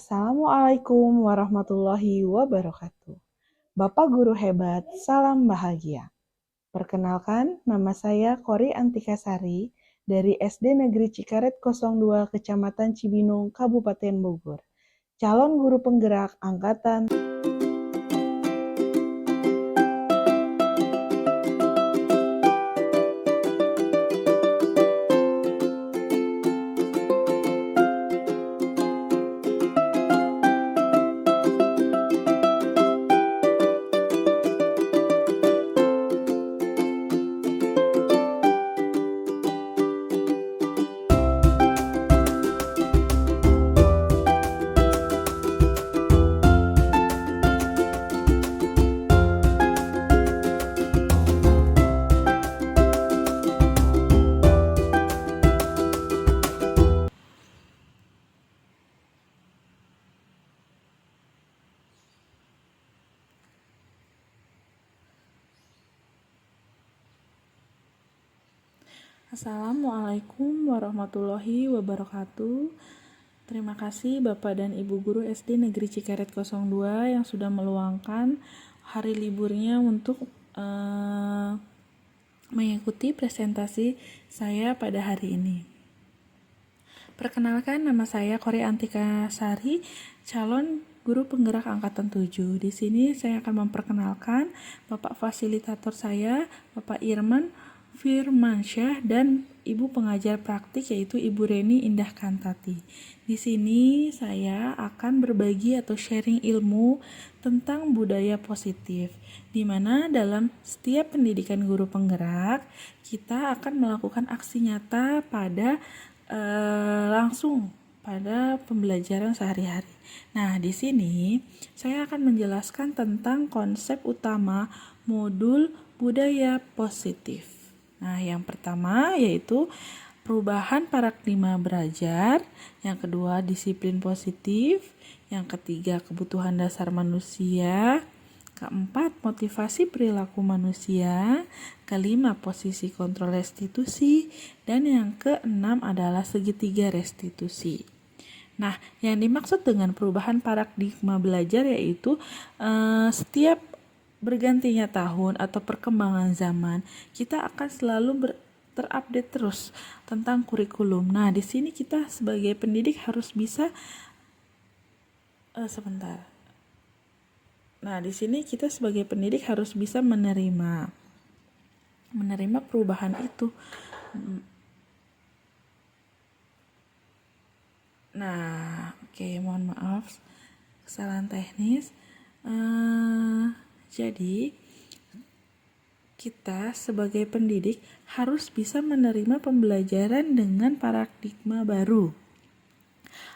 Assalamualaikum warahmatullahi wabarakatuh. Bapak Guru hebat, salam bahagia. Perkenalkan, nama saya Kori Antikasari dari SD Negeri Cikaret 02 Kecamatan Cibinong, Kabupaten Bogor. Calon guru penggerak angkatan Assalamualaikum warahmatullahi wabarakatuh. Terima kasih Bapak dan Ibu Guru SD Negeri Cikaret 02 yang sudah meluangkan hari liburnya untuk mengikuti presentasi saya pada hari ini. Perkenalkan, nama saya Kori Antikasari, calon guru penggerak angkatan 7. Di sini saya akan memperkenalkan Bapak fasilitator saya, Bapak Irman Firmansyah, dan Ibu pengajar praktik yaitu Ibu Reni Indah Kantati. Di sini saya akan berbagi atau sharing ilmu tentang budaya positif, di mana dalam setiap pendidikan guru penggerak kita akan melakukan aksi nyata pada langsung pada pembelajaran sehari-hari. Nah, di sini saya akan menjelaskan tentang konsep utama modul budaya positif. Nah, yang pertama yaitu perubahan paradigma belajar, yang kedua disiplin positif, yang ketiga kebutuhan dasar manusia, keempat motivasi perilaku manusia, kelima posisi kontrol restitusi, dan yang keenam adalah segitiga restitusi. Nah, yang dimaksud dengan perubahan paradigma belajar yaitu setiap bergantinya tahun atau perkembangan zaman, kita akan selalu terupdate terus tentang kurikulum. Nah, di sini kita sebagai pendidik harus bisa di sini kita sebagai pendidik harus bisa menerima perubahan itu. Nah, mohon maaf kesalahan teknis. Jadi kita sebagai pendidik harus bisa menerima pembelajaran dengan paradigma baru.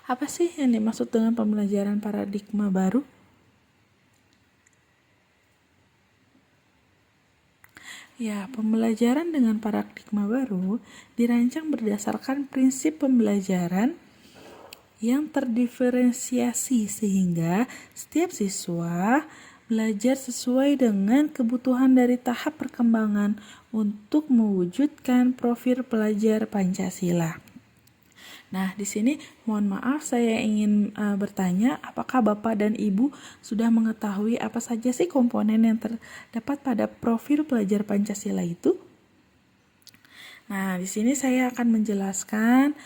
Apa sih yang dimaksud dengan pembelajaran paradigma baru? Ya, pembelajaran dengan paradigma baru dirancang berdasarkan prinsip pembelajaran yang terdiferensiasi sehingga setiap siswa belajar sesuai dengan kebutuhan dari tahap perkembangan untuk mewujudkan profil pelajar Pancasila. Nah, di sini mohon maaf saya ingin bertanya, apakah Bapak dan Ibu sudah mengetahui apa saja sih komponen yang terdapat pada profil pelajar Pancasila itu? Nah, di sini saya akan menjelaskan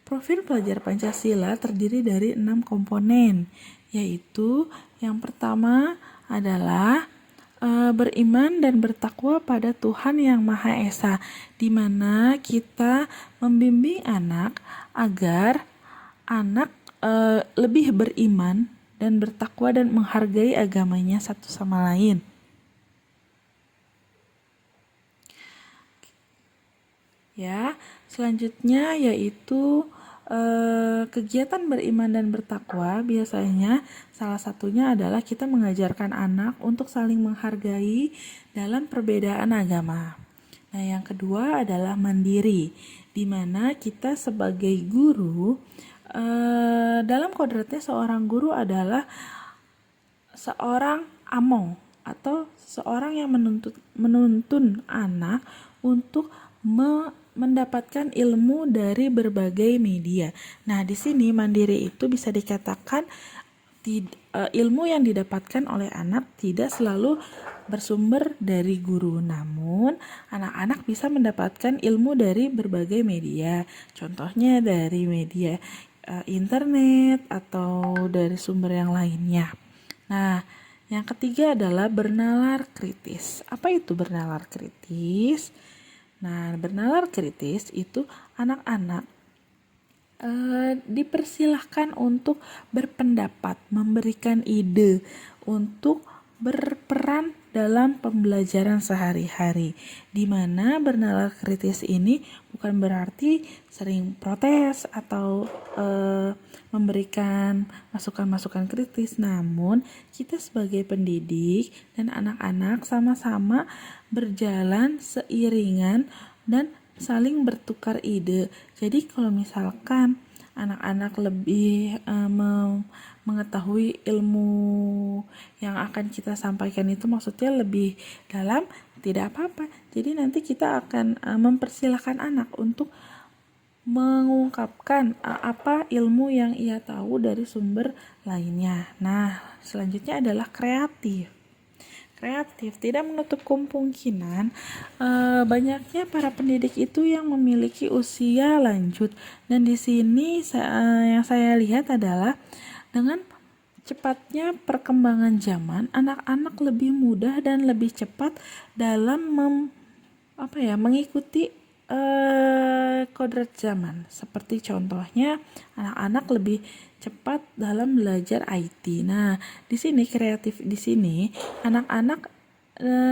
profil pelajar Pancasila terdiri dari 6 komponen, yaitu yang pertama adalah beriman dan bertakwa pada Tuhan Yang Maha Esa, di mana kita membimbing anak agar anak lebih beriman dan bertakwa dan menghargai agamanya satu sama lain. Ya, selanjutnya yaitu kegiatan beriman dan bertakwa biasanya salah satunya adalah kita mengajarkan anak untuk saling menghargai dalam perbedaan agama. Nah, yang kedua adalah mandiri, di mana kita sebagai guru dalam kodratnya seorang guru adalah seorang among atau seorang yang menuntun anak untuk mendapatkan ilmu dari berbagai media. Nah, di sini mandiri itu bisa dikatakan ilmu yang didapatkan oleh anak tidak selalu bersumber dari guru, namun anak-anak bisa mendapatkan ilmu dari berbagai media. Contohnya dari media internet atau dari sumber yang lainnya. Nah, yang ketiga adalah bernalar kritis. Apa itu bernalar kritis? Nah, bernalar kritis itu anak-anak dipersilahkan untuk berpendapat, memberikan ide, untuk berperan dalam pembelajaran sehari-hari. Di mana bernalar kritis ini bukan berarti sering protes atau memberikan masukan-masukan kritis, namun kita sebagai pendidik dan anak-anak sama-sama berjalan seiringan dan saling bertukar ide. Jadi kalau misalkan anak-anak lebih mengetahui ilmu yang akan kita sampaikan itu maksudnya lebih dalam, tidak apa-apa. Jadi nanti kita akan mempersilahkan anak untuk mengungkapkan apa ilmu yang ia tahu dari sumber lainnya. Nah, selanjutnya adalah kreatif. Kreatif tidak menutup kemungkinan banyaknya para pendidik itu yang memiliki usia lanjut, dan di sini yang saya lihat adalah dengan cepatnya perkembangan zaman, anak-anak lebih mudah dan lebih cepat dalam mengikuti kodrat zaman. Seperti contohnya anak-anak lebih cepat dalam belajar IT. Nah, di sini kreatif, di sini anak-anak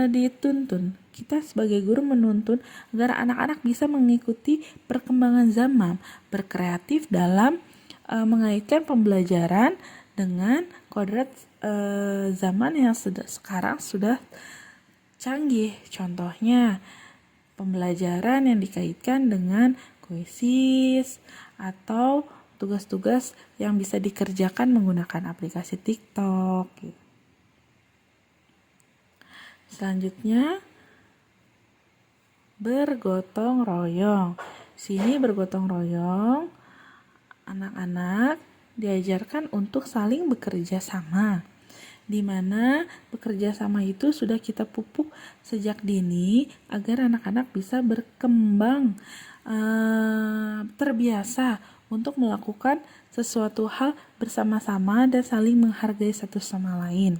dituntun. Kita sebagai guru menuntun agar anak-anak bisa mengikuti perkembangan zaman, berkreatif dalam mengaitkan pembelajaran dengan kodrat zaman yang sekarang sudah canggih. Contohnya pembelajaran yang dikaitkan dengan kuisis atau tugas-tugas yang bisa dikerjakan menggunakan aplikasi TikTok. Selanjutnya, bergotong royong. Sini bergotong royong, anak-anak diajarkan untuk saling bekerja sama, di mana bekerja sama itu sudah kita pupuk sejak dini agar anak-anak bisa berkembang terbiasa untuk melakukan sesuatu hal bersama-sama dan saling menghargai satu sama lain.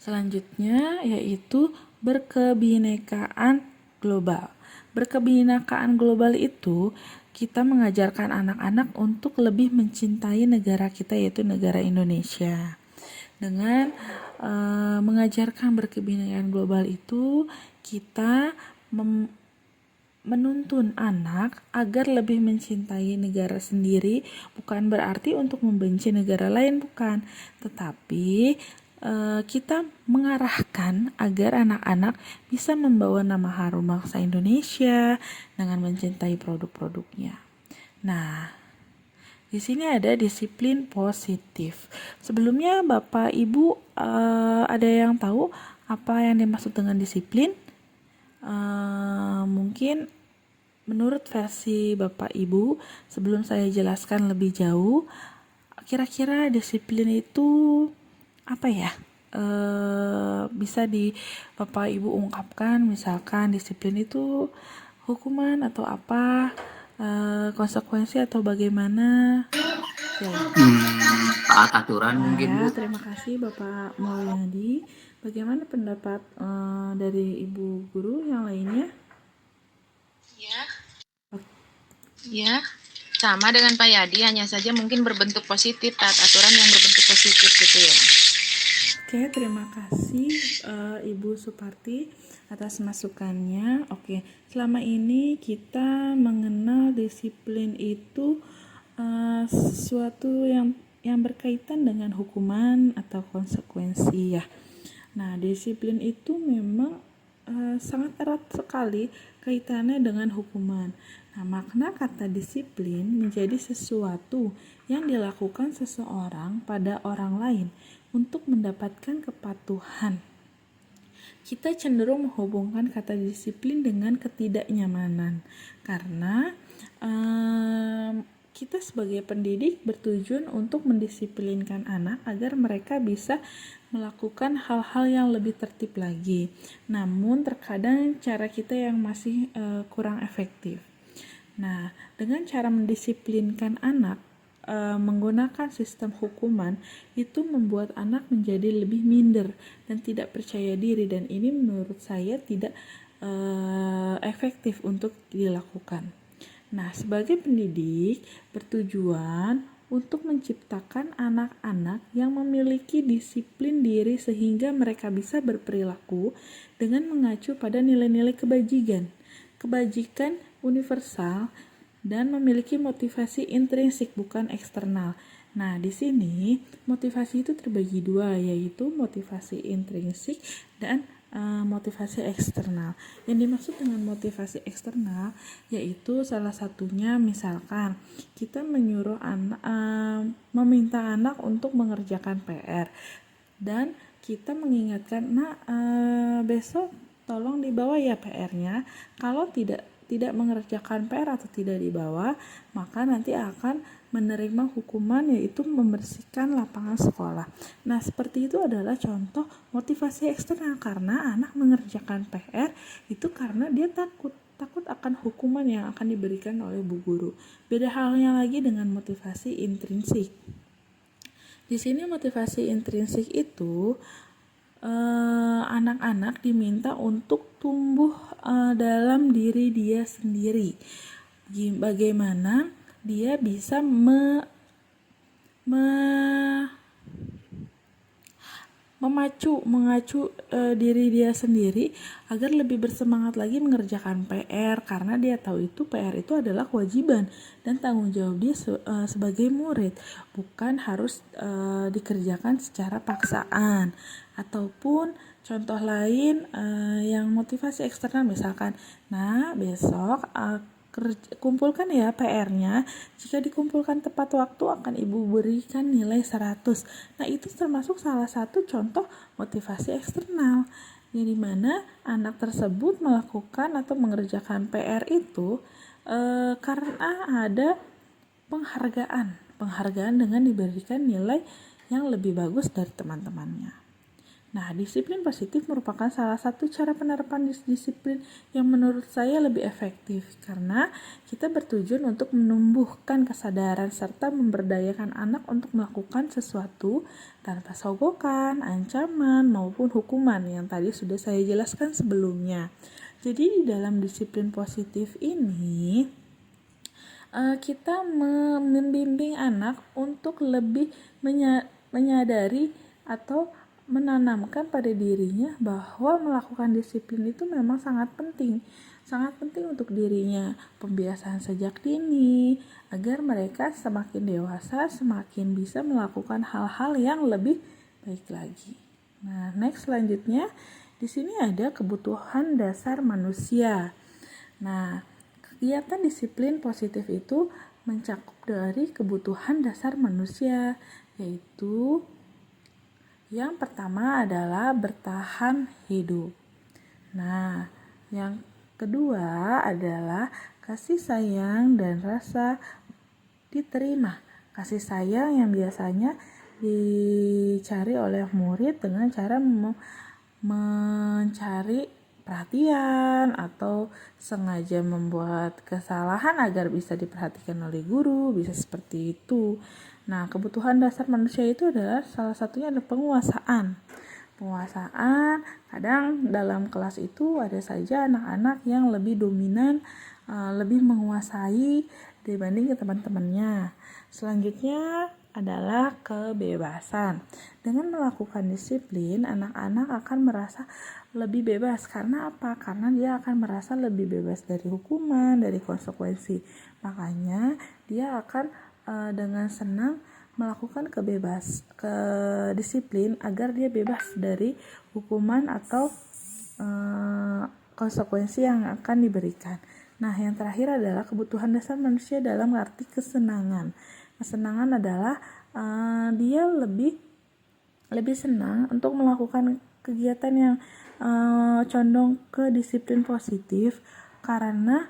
Selanjutnya yaitu berkebinekaan global. Berkebinekaan global itu kita mengajarkan anak-anak untuk lebih mencintai negara kita, yaitu negara Indonesia. Dengan mengajarkan berkebinekaan global itu, kita menuntun anak agar lebih mencintai negara sendiri, bukan berarti untuk membenci negara lain, bukan, tetapi kita mengarahkan agar anak-anak bisa membawa nama harum bangsa Indonesia dengan mencintai produk-produknya. Nah, di sini ada disiplin positif. Sebelumnya Bapak Ibu ada yang tahu apa yang dimaksud dengan disiplin? Mungkin menurut versi Bapak Ibu, sebelum saya jelaskan lebih jauh, kira-kira disiplin itu apa ya? Bisa di Bapak Ibu ungkapkan, misalkan disiplin itu hukuman atau apa, konsekuensi atau bagaimana? Taat aturan mungkin, Bu. Terima kasih Bapak Mulyadi. Bagaimana pendapat dari Ibu Guru yang lainnya? Ya, sama dengan Pak Yadi, hanya saja mungkin berbentuk positif, taat aturan yang berbentuk positif gitu ya. Oke, terima kasih Ibu Suparti atas masukannya. Oke, selama ini kita mengenal disiplin itu sesuatu yang berkaitan dengan hukuman atau konsekuensi ya. Nah, disiplin itu memang sangat erat sekali kaitannya dengan hukuman. Nah, makna kata disiplin menjadi sesuatu yang dilakukan seseorang pada orang lain untuk mendapatkan kepatuhan. kita cenderung menghubungkan kata disiplin dengan ketidaknyamanan karena kita sebagai pendidik bertujuan untuk mendisiplinkan anak agar mereka bisa melakukan hal-hal yang lebih tertib lagi. Namun terkadang cara kita yang masih kurang efektif. Nah, dengan cara mendisiplinkan anak menggunakan sistem hukuman itu membuat anak menjadi lebih minder dan tidak percaya diri, dan ini menurut saya tidak efektif untuk dilakukan. Nah, sebagai pendidik bertujuan untuk menciptakan anak-anak yang memiliki disiplin diri sehingga mereka bisa berperilaku dengan mengacu pada nilai-nilai kebajikan universal dan memiliki motivasi intrinsik bukan eksternal. Nah, di sini motivasi itu terbagi dua, yaitu motivasi intrinsik dan motivasi eksternal. Yang dimaksud dengan motivasi eksternal yaitu salah satunya misalkan kita menyuruh meminta anak untuk mengerjakan PR dan kita mengingatkan, besok tolong dibawa ya PR-nya. Kalau tidak mengerjakan PR atau tidak dibawa, maka nanti akan menerima hukuman, yaitu membersihkan lapangan sekolah. Nah, seperti itu adalah contoh motivasi eksternal karena anak mengerjakan PR itu karena dia takut akan hukuman yang akan diberikan oleh bu guru. Beda halnya lagi dengan motivasi intrinsik. Di sini motivasi intrinsik itu anak-anak diminta untuk tumbuh dalam diri dia sendiri. Bagaimana dia bisa mengacu diri dia sendiri agar lebih bersemangat lagi mengerjakan PR, karena dia tahu itu PR itu adalah kewajiban dan tanggung jawab dia sebagai murid, bukan harus dikerjakan secara paksaan. Ataupun contoh lain yang motivasi eksternal, misalkan, besok kumpulkan ya PR-nya. Jika dikumpulkan tepat waktu akan ibu berikan nilai 100. Nah, itu termasuk salah satu contoh motivasi eksternal, yang dimana anak tersebut melakukan atau mengerjakan PR itu karena ada penghargaan dengan diberikan nilai yang lebih bagus dari teman-temannya. Nah, disiplin positif merupakan salah satu cara penerapan disiplin yang menurut saya lebih efektif karena kita bertujuan untuk menumbuhkan kesadaran serta memberdayakan anak untuk melakukan sesuatu tanpa sogokan, ancaman, maupun hukuman yang tadi sudah saya jelaskan sebelumnya. Jadi di dalam disiplin positif ini kita membimbing anak untuk lebih menyadari atau menanamkan pada dirinya bahwa melakukan disiplin itu memang sangat penting untuk dirinya. Pembiasaan sejak dini agar mereka semakin dewasa semakin bisa melakukan hal-hal yang lebih baik lagi. Nah, next selanjutnya di sini ada kebutuhan dasar manusia. Nah, kegiatan disiplin positif itu mencakup dari kebutuhan dasar manusia, yaitu yang pertama adalah bertahan hidup. Nah, yang kedua adalah kasih sayang dan rasa diterima. Kasih sayang yang biasanya dicari oleh murid dengan cara mencari perhatian atau sengaja membuat kesalahan agar bisa diperhatikan oleh guru, bisa seperti itu. Nah, kebutuhan dasar manusia itu adalah salah satunya adalah penguasaan. Kadang dalam kelas itu ada saja anak-anak yang lebih dominan, lebih menguasai dibanding teman-temannya. Selanjutnya adalah kebebasan. Dengan melakukan disiplin, anak-anak akan merasa lebih bebas. Karena apa? Karena dia akan merasa lebih bebas dari hukuman, dari konsekuensi. Makanya dia akan dengan senang melakukan disiplin agar dia bebas dari hukuman atau konsekuensi yang akan diberikan. Nah, yang terakhir adalah kebutuhan dasar manusia dalam arti kesenangan. Kesenangan adalah dia lebih senang untuk melakukan kegiatan yang condong ke disiplin positif karena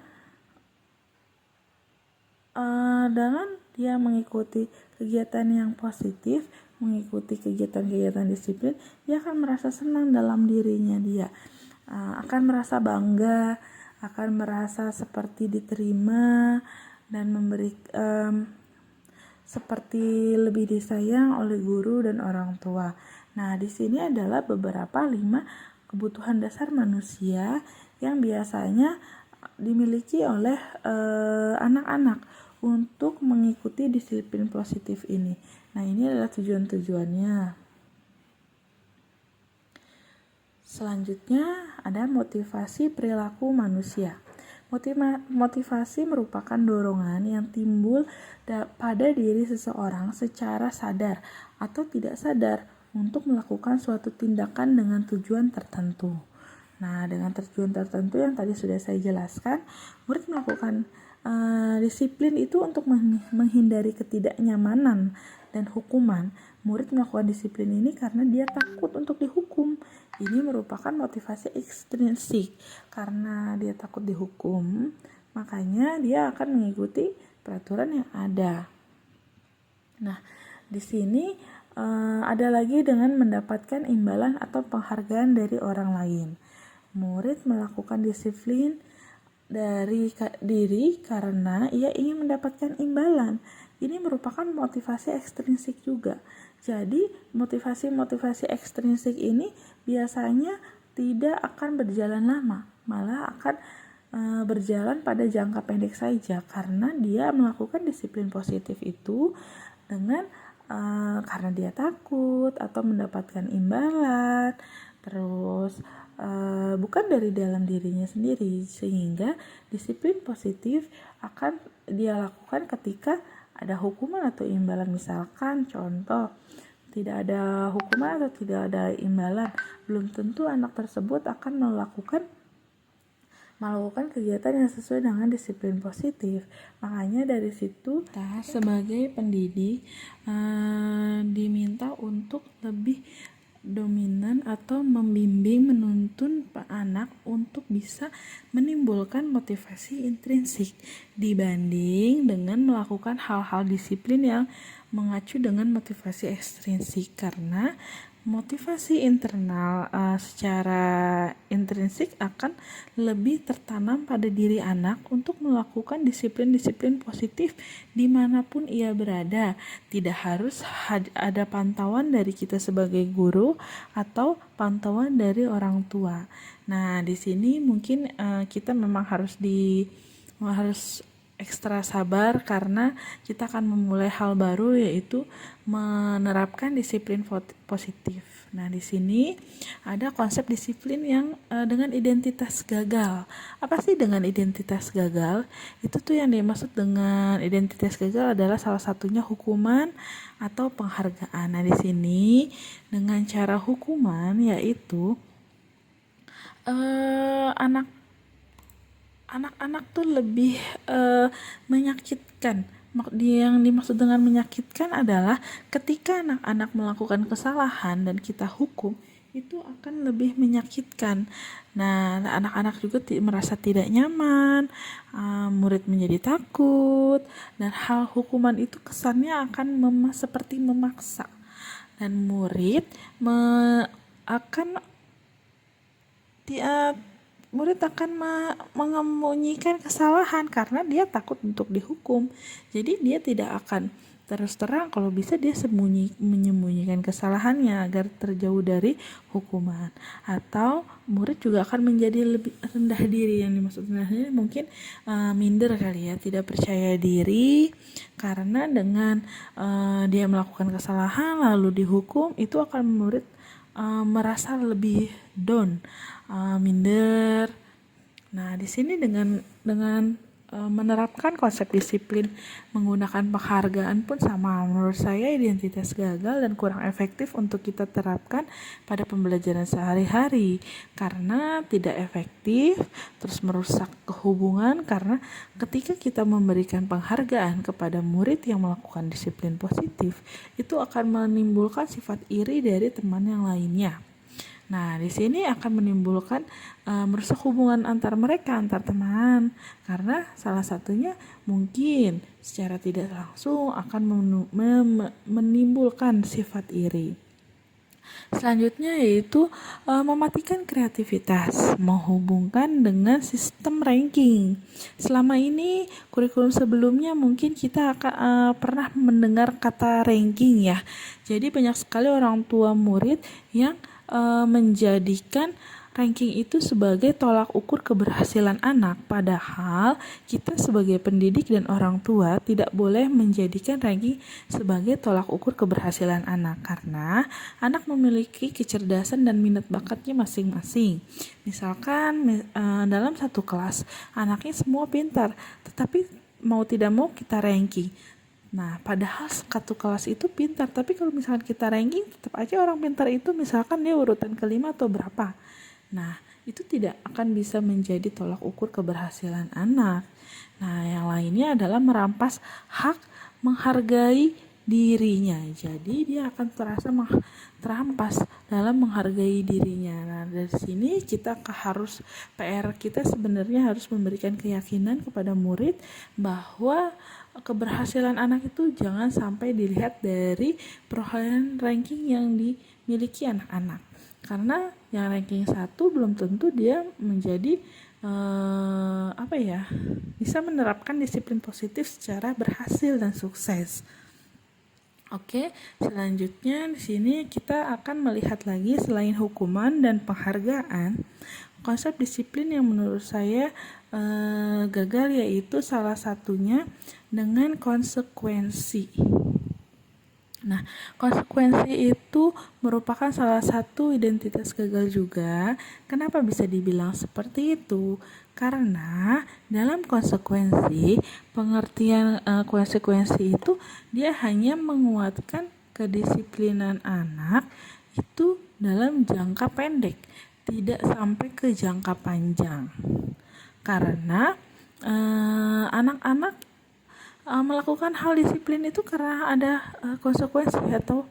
dengan dia mengikuti kegiatan yang positif, mengikuti kegiatan-kegiatan disiplin, dia akan merasa senang dalam dirinya dia, akan merasa bangga, akan merasa seperti diterima dan seperti lebih disayang oleh guru dan orang tua. Nah, di sini adalah beberapa 5 kebutuhan dasar manusia yang biasanya dimiliki oleh anak-anak untuk mengikuti disiplin positif ini. Nah, ini adalah tujuan-tujuannya. Selanjutnya ada motivasi perilaku manusia. Motivasi merupakan dorongan yang timbul pada diri seseorang secara sadar atau tidak sadar untuk melakukan suatu tindakan dengan tujuan tertentu. Nah, dengan tujuan tertentu yang tadi sudah saya jelaskan, murid melakukan disiplin itu untuk menghindari ketidaknyamanan dan hukuman. Murid melakukan disiplin ini karena dia takut untuk dihukum. Ini merupakan motivasi ekstrinsik. Karena dia takut dihukum, makanya dia akan mengikuti peraturan yang ada. Nah, di sini ada lagi dengan mendapatkan imbalan atau penghargaan dari orang lain. Murid melakukan disiplin dari diri karena ia ingin mendapatkan imbalan. Ini merupakan motivasi ekstrinsik juga. Jadi motivasi ekstrinsik ini biasanya tidak akan berjalan lama, malah akan berjalan pada jangka pendek saja karena dia melakukan disiplin positif itu dengan karena dia takut atau mendapatkan imbalan, terus bukan dari dalam dirinya sendiri, sehingga disiplin positif akan dia lakukan ketika ada hukuman atau imbalan. Misalkan contoh, tidak ada hukuman atau tidak ada imbalan, belum tentu anak tersebut akan melakukan kegiatan yang sesuai dengan disiplin positif. Makanya dari situ kita sebagai pendidik diminta untuk lebih dominan atau membimbing, menuntun anak untuk bisa menimbulkan motivasi intrinsik dibanding dengan melakukan hal-hal disiplin yang mengacu dengan motivasi ekstrinsik, karena motivasi internal secara intrinsik akan lebih tertanam pada diri anak untuk melakukan disiplin-disiplin positif dimanapun ia berada. Tidak harus ada pantauan dari kita sebagai guru atau pantauan dari orang tua. Nah, di sini mungkin kita memang harus ekstra sabar karena kita akan memulai hal baru, yaitu menerapkan disiplin positif. Nah, di sini ada konsep disiplin yang dengan identitas gagal. Apa sih dengan identitas gagal? Itu tuh yang dimaksud dengan identitas gagal adalah salah satunya hukuman atau penghargaan. Nah, di sini dengan cara hukuman yaitu anak-anak tuh lebih menyakitkan. Yang dimaksud dengan menyakitkan adalah ketika anak-anak melakukan kesalahan dan kita hukum, itu akan lebih menyakitkan. Nah, anak-anak juga merasa tidak nyaman, murid menjadi takut, dan hal hukuman itu kesannya akan seperti memaksa, dan murid akan mengemunyikan kesalahan karena dia takut untuk dihukum. Jadi dia tidak akan terus terang, kalau bisa dia menyembunyikan kesalahannya agar terjauh dari hukuman. Atau murid juga akan menjadi lebih rendah diri. Yang dimaksud rendah diri mungkin minder kali ya, tidak percaya diri karena dengan dia melakukan kesalahan lalu dihukum, itu akan murid merasa lebih down, minder. Nah, di sini dengan menerapkan konsep disiplin menggunakan penghargaan pun sama. Menurut saya identitas gagal dan kurang efektif untuk kita terapkan pada pembelajaran sehari-hari karena tidak efektif, terus merusak hubungan. Karena ketika kita memberikan penghargaan kepada murid yang melakukan disiplin positif, itu akan menimbulkan sifat iri dari teman yang lainnya. Nah, di sini akan menimbulkan merusak hubungan antar mereka, antar teman, karena salah satunya mungkin secara tidak langsung akan menimbulkan sifat iri. Selanjutnya yaitu mematikan kreativitas, menghubungkan dengan sistem ranking. Selama ini kurikulum sebelumnya mungkin kita akan pernah mendengar kata ranking ya. Jadi banyak sekali orang tua murid yang menjadikan ranking itu sebagai tolak ukur keberhasilan anak, padahal kita sebagai pendidik dan orang tua tidak boleh menjadikan ranking sebagai tolak ukur keberhasilan anak, karena anak memiliki kecerdasan dan minat bakatnya masing-masing. Misalkan dalam satu kelas anaknya semua pintar, tetapi mau tidak mau kita ranking. Nah, padahal satu kelas itu pintar, tapi kalau misalkan kita ranking, tetap aja orang pintar itu misalkan dia urutan kelima atau berapa. Nah, itu tidak akan bisa menjadi tolak ukur keberhasilan anak. Nah, yang lainnya adalah merampas hak menghargai dirinya. Jadi dia akan terampas dalam menghargai dirinya. Nah, dari sini kita harus PR kita sebenarnya harus memberikan keyakinan kepada murid bahwa keberhasilan anak itu jangan sampai dilihat dari perolehan ranking yang dimiliki anak-anak. Karena yang ranking 1 belum tentu dia menjadi bisa menerapkan disiplin positif secara berhasil dan sukses. Oke, selanjutnya di sini kita akan melihat lagi selain hukuman dan penghargaan, konsep disiplin yang menurut saya gagal yaitu salah satunya dengan konsekuensi. Nah, konsekuensi itu merupakan salah satu identitas gagal juga. Kenapa bisa dibilang seperti itu? Karena dalam konsekuensi, pengertian konsekuensi itu dia hanya menguatkan kedisiplinan anak itu dalam jangka pendek, tidak sampai ke jangka panjang. Karena anak-anak melakukan hal disiplin itu karena ada konsekuensi atau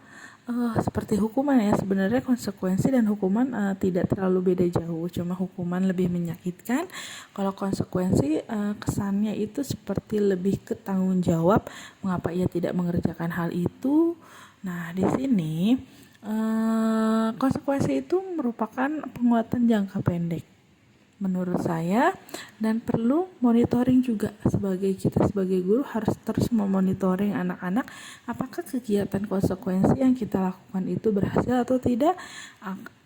seperti hukuman ya. Sebenarnya konsekuensi dan hukuman tidak terlalu beda jauh, cuma hukuman lebih menyakitkan. Kalau konsekuensi kesannya itu seperti lebih ke tanggung jawab mengapa ia tidak mengerjakan hal itu. Nah, di sini konsekuensi itu merupakan penguatan jangka pendek menurut saya, dan perlu monitoring juga. Kita sebagai guru harus terus memonitoring anak-anak apakah kegiatan konsekuensi yang kita lakukan itu berhasil atau tidak,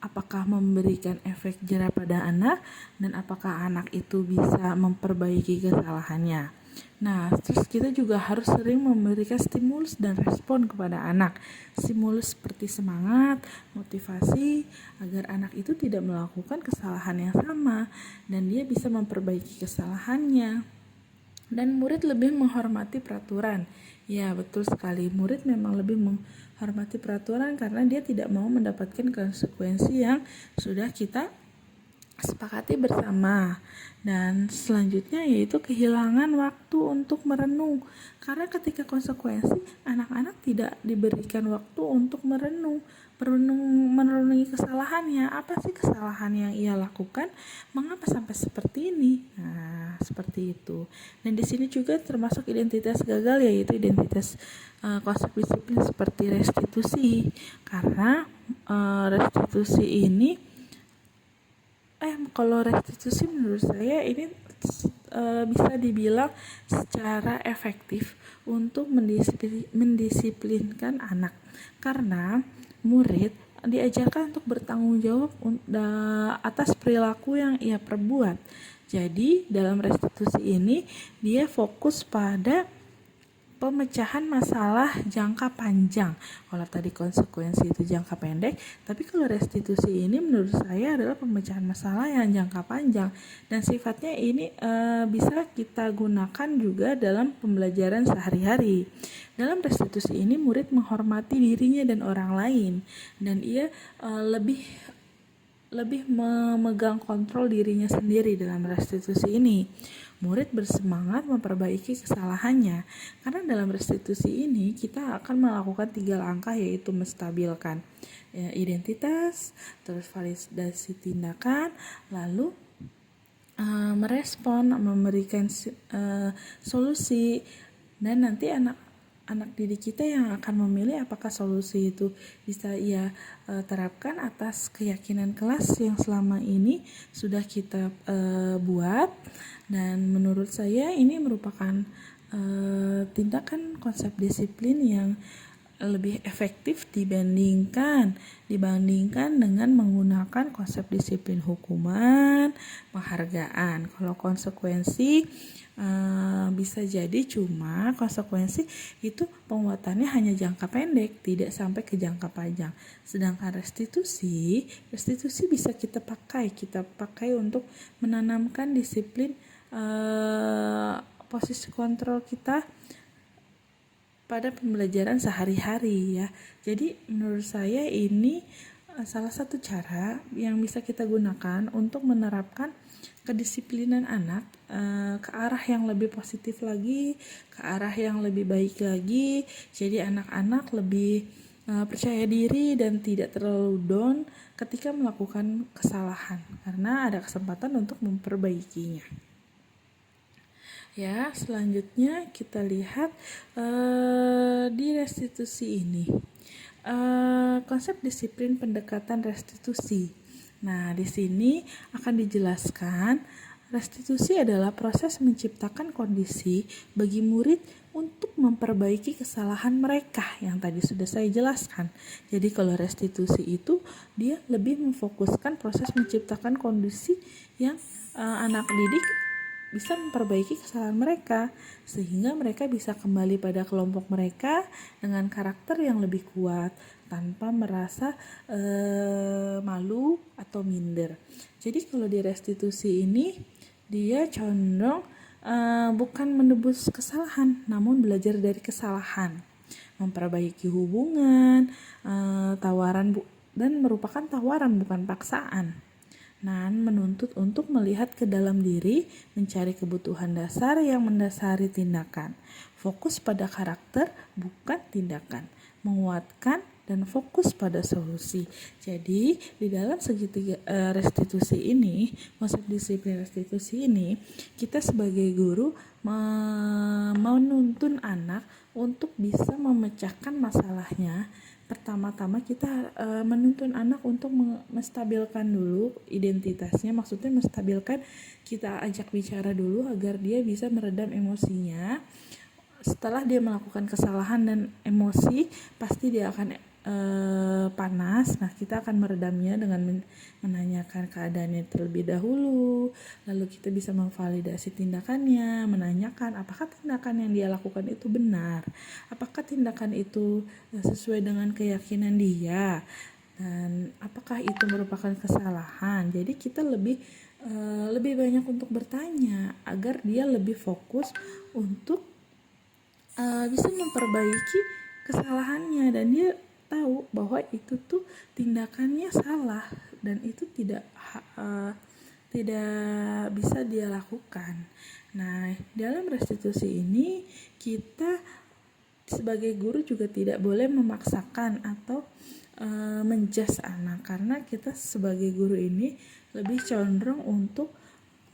apakah memberikan efek jera pada anak, dan apakah anak itu bisa memperbaiki kesalahannya. Nah, terus kita juga harus sering memberikan stimulus dan respon kepada anak. Stimulus seperti semangat, motivasi, agar anak itu tidak melakukan kesalahan yang sama dan dia bisa memperbaiki kesalahannya. Dan murid lebih menghormati peraturan. Ya, betul sekali. Murid memang lebih menghormati peraturan karena dia tidak mau mendapatkan konsekuensi yang sudah kita sepakati bersama. Dan selanjutnya yaitu kehilangan waktu untuk merenung, karena ketika konsekuensi anak-anak tidak diberikan waktu untuk merenungi kesalahannya. Apa sih kesalahan yang ia lakukan, mengapa sampai seperti ini. Nah, seperti itu. Dan di sini juga termasuk identitas gagal, yaitu identitas konsep disiplin seperti restitusi, karena restitusi ini kalau restitusi menurut saya ini bisa dibilang secara efektif untuk mendisiplinkan anak, karena murid diajarkan untuk bertanggung jawab atas perilaku yang ia perbuat. Jadi dalam restitusi ini dia fokus pada pemecahan masalah jangka panjang. Kalau tadi konsekuensi itu jangka pendek, tapi kalau restitusi ini menurut saya adalah pemecahan masalah yang jangka panjang, dan sifatnya ini bisa kita gunakan juga dalam pembelajaran sehari-hari. Dalam restitusi ini murid menghormati dirinya dan orang lain, dan ia lebih lebih memegang kontrol dirinya sendiri dalam restitusi ini. Murid bersemangat memperbaiki kesalahannya, karena dalam restitusi ini kita akan melakukan 3 langkah, yaitu menstabilkan identitas, terus validasi tindakan, lalu merespon, memberikan solusi, dan nanti anak didik kita yang akan memilih apakah solusi itu bisa ia terapkan atas keyakinan kelas yang selama ini sudah kita buat. Dan menurut saya ini merupakan tindakan konsep disiplin yang lebih efektif dibandingkan dengan menggunakan konsep disiplin hukuman, penghargaan. Kalau konsekuensi bisa jadi cuma konsekuensi itu penguatannya hanya jangka pendek, tidak sampai ke jangka panjang. Sedangkan restitusi bisa kita pakai untuk menanamkan disiplin posisi kontrol kita pada pembelajaran sehari-hari ya. Jadi menurut saya ini salah satu cara yang bisa kita gunakan untuk menerapkan kedisiplinan anak ke arah yang lebih positif lagi, ke arah yang lebih baik lagi. Jadi anak-anak lebih percaya diri dan tidak terlalu down ketika melakukan kesalahan, karena ada kesempatan untuk memperbaikinya. Ya, selanjutnya kita lihat di restitusi ini konsep disiplin pendekatan restitusi. Nah, di sini akan dijelaskan restitusi adalah proses menciptakan kondisi bagi murid untuk memperbaiki kesalahan mereka yang tadi sudah saya jelaskan. Jadi kalau restitusi itu dia lebih memfokuskan proses menciptakan kondisi yang anak didik bisa memperbaiki kesalahan mereka, sehingga mereka bisa kembali pada kelompok mereka dengan karakter yang lebih kuat tanpa merasa malu atau minder. Jadi kalau di restitusi ini dia condong bukan menebus kesalahan, namun belajar dari kesalahan, memperbaiki hubungan, dan merupakan tawaran bukan paksaan. Nan menuntut untuk melihat ke dalam diri, mencari kebutuhan dasar yang mendasari tindakan. Fokus pada karakter, bukan tindakan. Menguatkan dan fokus pada solusi. Jadi di dalam segitiga restitusi ini, konsep disiplin restitusi ini, kita sebagai guru menuntun anak untuk bisa memecahkan masalahnya. Pertama-tama kita menuntun anak untuk menstabilkan dulu identitasnya, maksudnya menstabilkan, kita ajak bicara dulu agar dia bisa meredam emosinya. Setelah dia melakukan kesalahan dan emosi, pasti dia akan panas. Nah, kita akan meredamnya dengan menanyakan keadaannya terlebih dahulu, lalu kita bisa memvalidasi tindakannya, menanyakan apakah tindakan yang dia lakukan itu benar, apakah tindakan itu sesuai dengan keyakinan dia, dan apakah itu merupakan kesalahan. Jadi kita lebih banyak untuk bertanya agar dia lebih fokus untuk bisa memperbaiki kesalahannya, dan dia tahu bahwa itu tuh tindakannya salah dan itu tidak bisa dia lakukan. Nah, dalam restitusi ini kita sebagai guru juga tidak boleh memaksakan atau menjudge anak, karena kita sebagai guru ini lebih condong untuk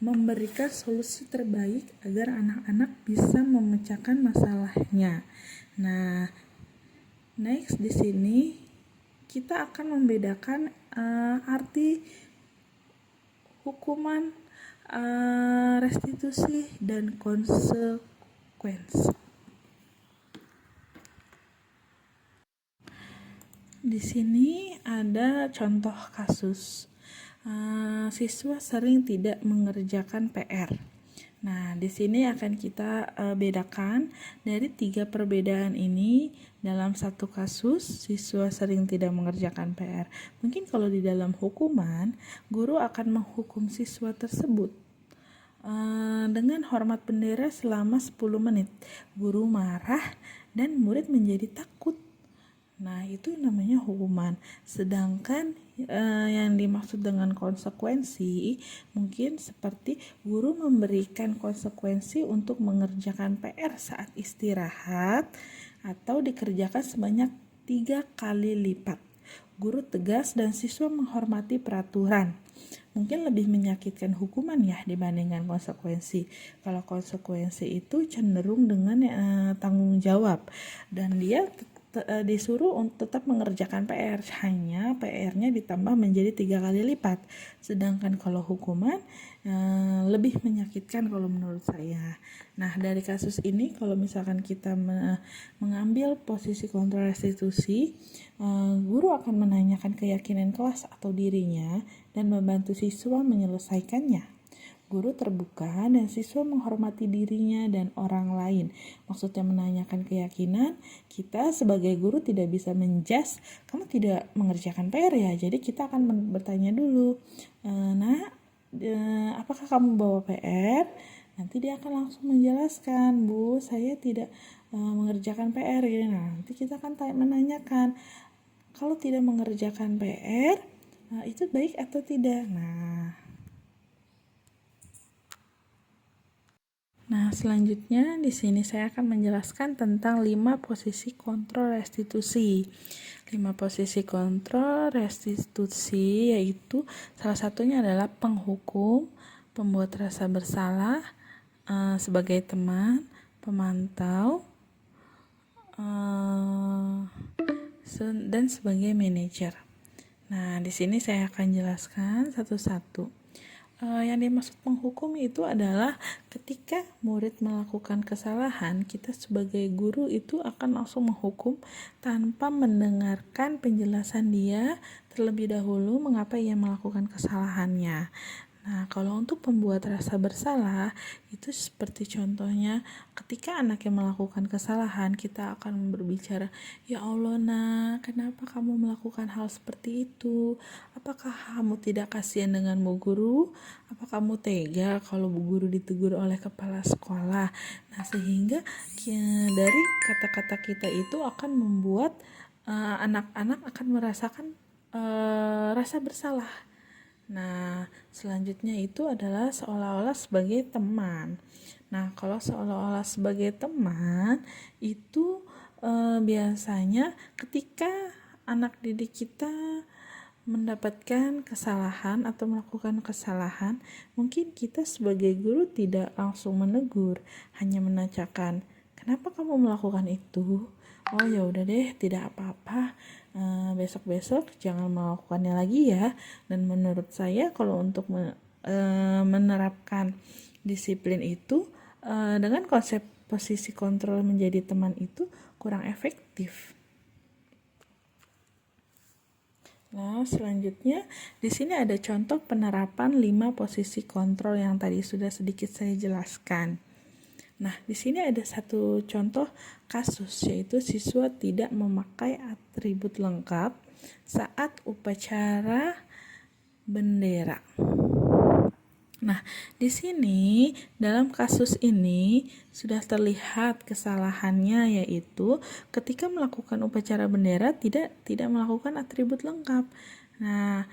memberikan solusi terbaik agar anak-anak bisa memecahkan masalahnya. Nah, next di sini kita akan membedakan arti hukuman, restitusi, dan konsekuensi. Di sini ada contoh kasus. Siswa sering tidak mengerjakan PR. Nah, di sini akan kita bedakan dari 3 perbedaan ini dalam satu kasus siswa sering tidak mengerjakan PR. Mungkin kalau di dalam hukuman, guru akan menghukum siswa tersebut dengan hormat bendera selama 10 menit. Guru marah dan murid menjadi takut. Nah, itu namanya hukuman. Sedangkan yang dimaksud dengan konsekuensi mungkin seperti guru memberikan konsekuensi untuk mengerjakan PR saat istirahat atau dikerjakan sebanyak 3 kali lipat. Guru tegas dan siswa menghormati peraturan. Mungkin lebih menyakitkan hukuman ya dibandingkan konsekuensi. Kalau konsekuensi itu cenderung dengan tanggung jawab dan dia disuruh untuk tetap mengerjakan PR, hanya PR-nya ditambah menjadi 3 kali lipat. Sedangkan kalau hukuman lebih menyakitkan kalau menurut saya. Nah, dari kasus ini kalau misalkan kita mengambil posisi kontrol restitusi, guru akan menanyakan keyakinan kelas atau dirinya dan membantu siswa menyelesaikannya. Guru terbuka dan siswa menghormati dirinya dan orang lain. Maksudnya menanyakan keyakinan, kita sebagai guru tidak bisa menjudge kamu tidak mengerjakan PR ya. Jadi kita akan bertanya dulu, apakah kamu bawa PR? Nanti dia akan langsung menjelaskan, Bu, saya tidak mengerjakan PR. Nah, nanti kita akan menanyakan, kalau tidak mengerjakan PR, itu baik atau tidak? Nah, selanjutnya di sini saya akan menjelaskan tentang 5 posisi kontrol restitusi. 5 posisi kontrol restitusi yaitu salah satunya adalah penghukum, pembuat rasa bersalah, sebagai teman, pemantau, dan sebagai manajer. Nah, di sini saya akan jelaskan satu-satu. Yang dimaksud penghukum itu adalah ketika murid melakukan kesalahan, kita sebagai guru itu akan langsung menghukum tanpa mendengarkan penjelasan dia terlebih dahulu mengapa ia melakukan kesalahannya. Nah, kalau untuk pembuat rasa bersalah, itu seperti contohnya ketika anak yang melakukan kesalahan, kita akan berbicara, ya Allah nak, kenapa kamu melakukan hal seperti itu? Apakah kamu tidak kasihan dengan Bu Guru? Apa kamu tega kalau Bu Guru ditegur oleh kepala sekolah? Nah, sehingga dari kata-kata kita itu akan membuat anak-anak akan merasakan rasa bersalah. Nah, selanjutnya itu adalah seolah-olah sebagai teman. Nah, kalau seolah-olah sebagai teman itu biasanya ketika anak didik kita mendapatkan kesalahan atau melakukan kesalahan, mungkin kita sebagai guru tidak langsung menegur, hanya menanyakan, kenapa kamu melakukan itu? Oh ya udah deh, tidak apa-apa. Besok-besok jangan melakukannya lagi ya. Dan menurut saya kalau untuk menerapkan disiplin itu dengan konsep posisi kontrol menjadi teman itu kurang efektif. Nah, selanjutnya di sini ada contoh penerapan 5 posisi kontrol yang tadi sudah sedikit saya jelaskan. Nah, di sini ada satu contoh kasus, yaitu siswa tidak memakai atribut lengkap saat upacara bendera. Nah, di sini dalam kasus ini sudah terlihat kesalahannya, yaitu ketika melakukan upacara bendera tidak melakukan atribut lengkap. Nah,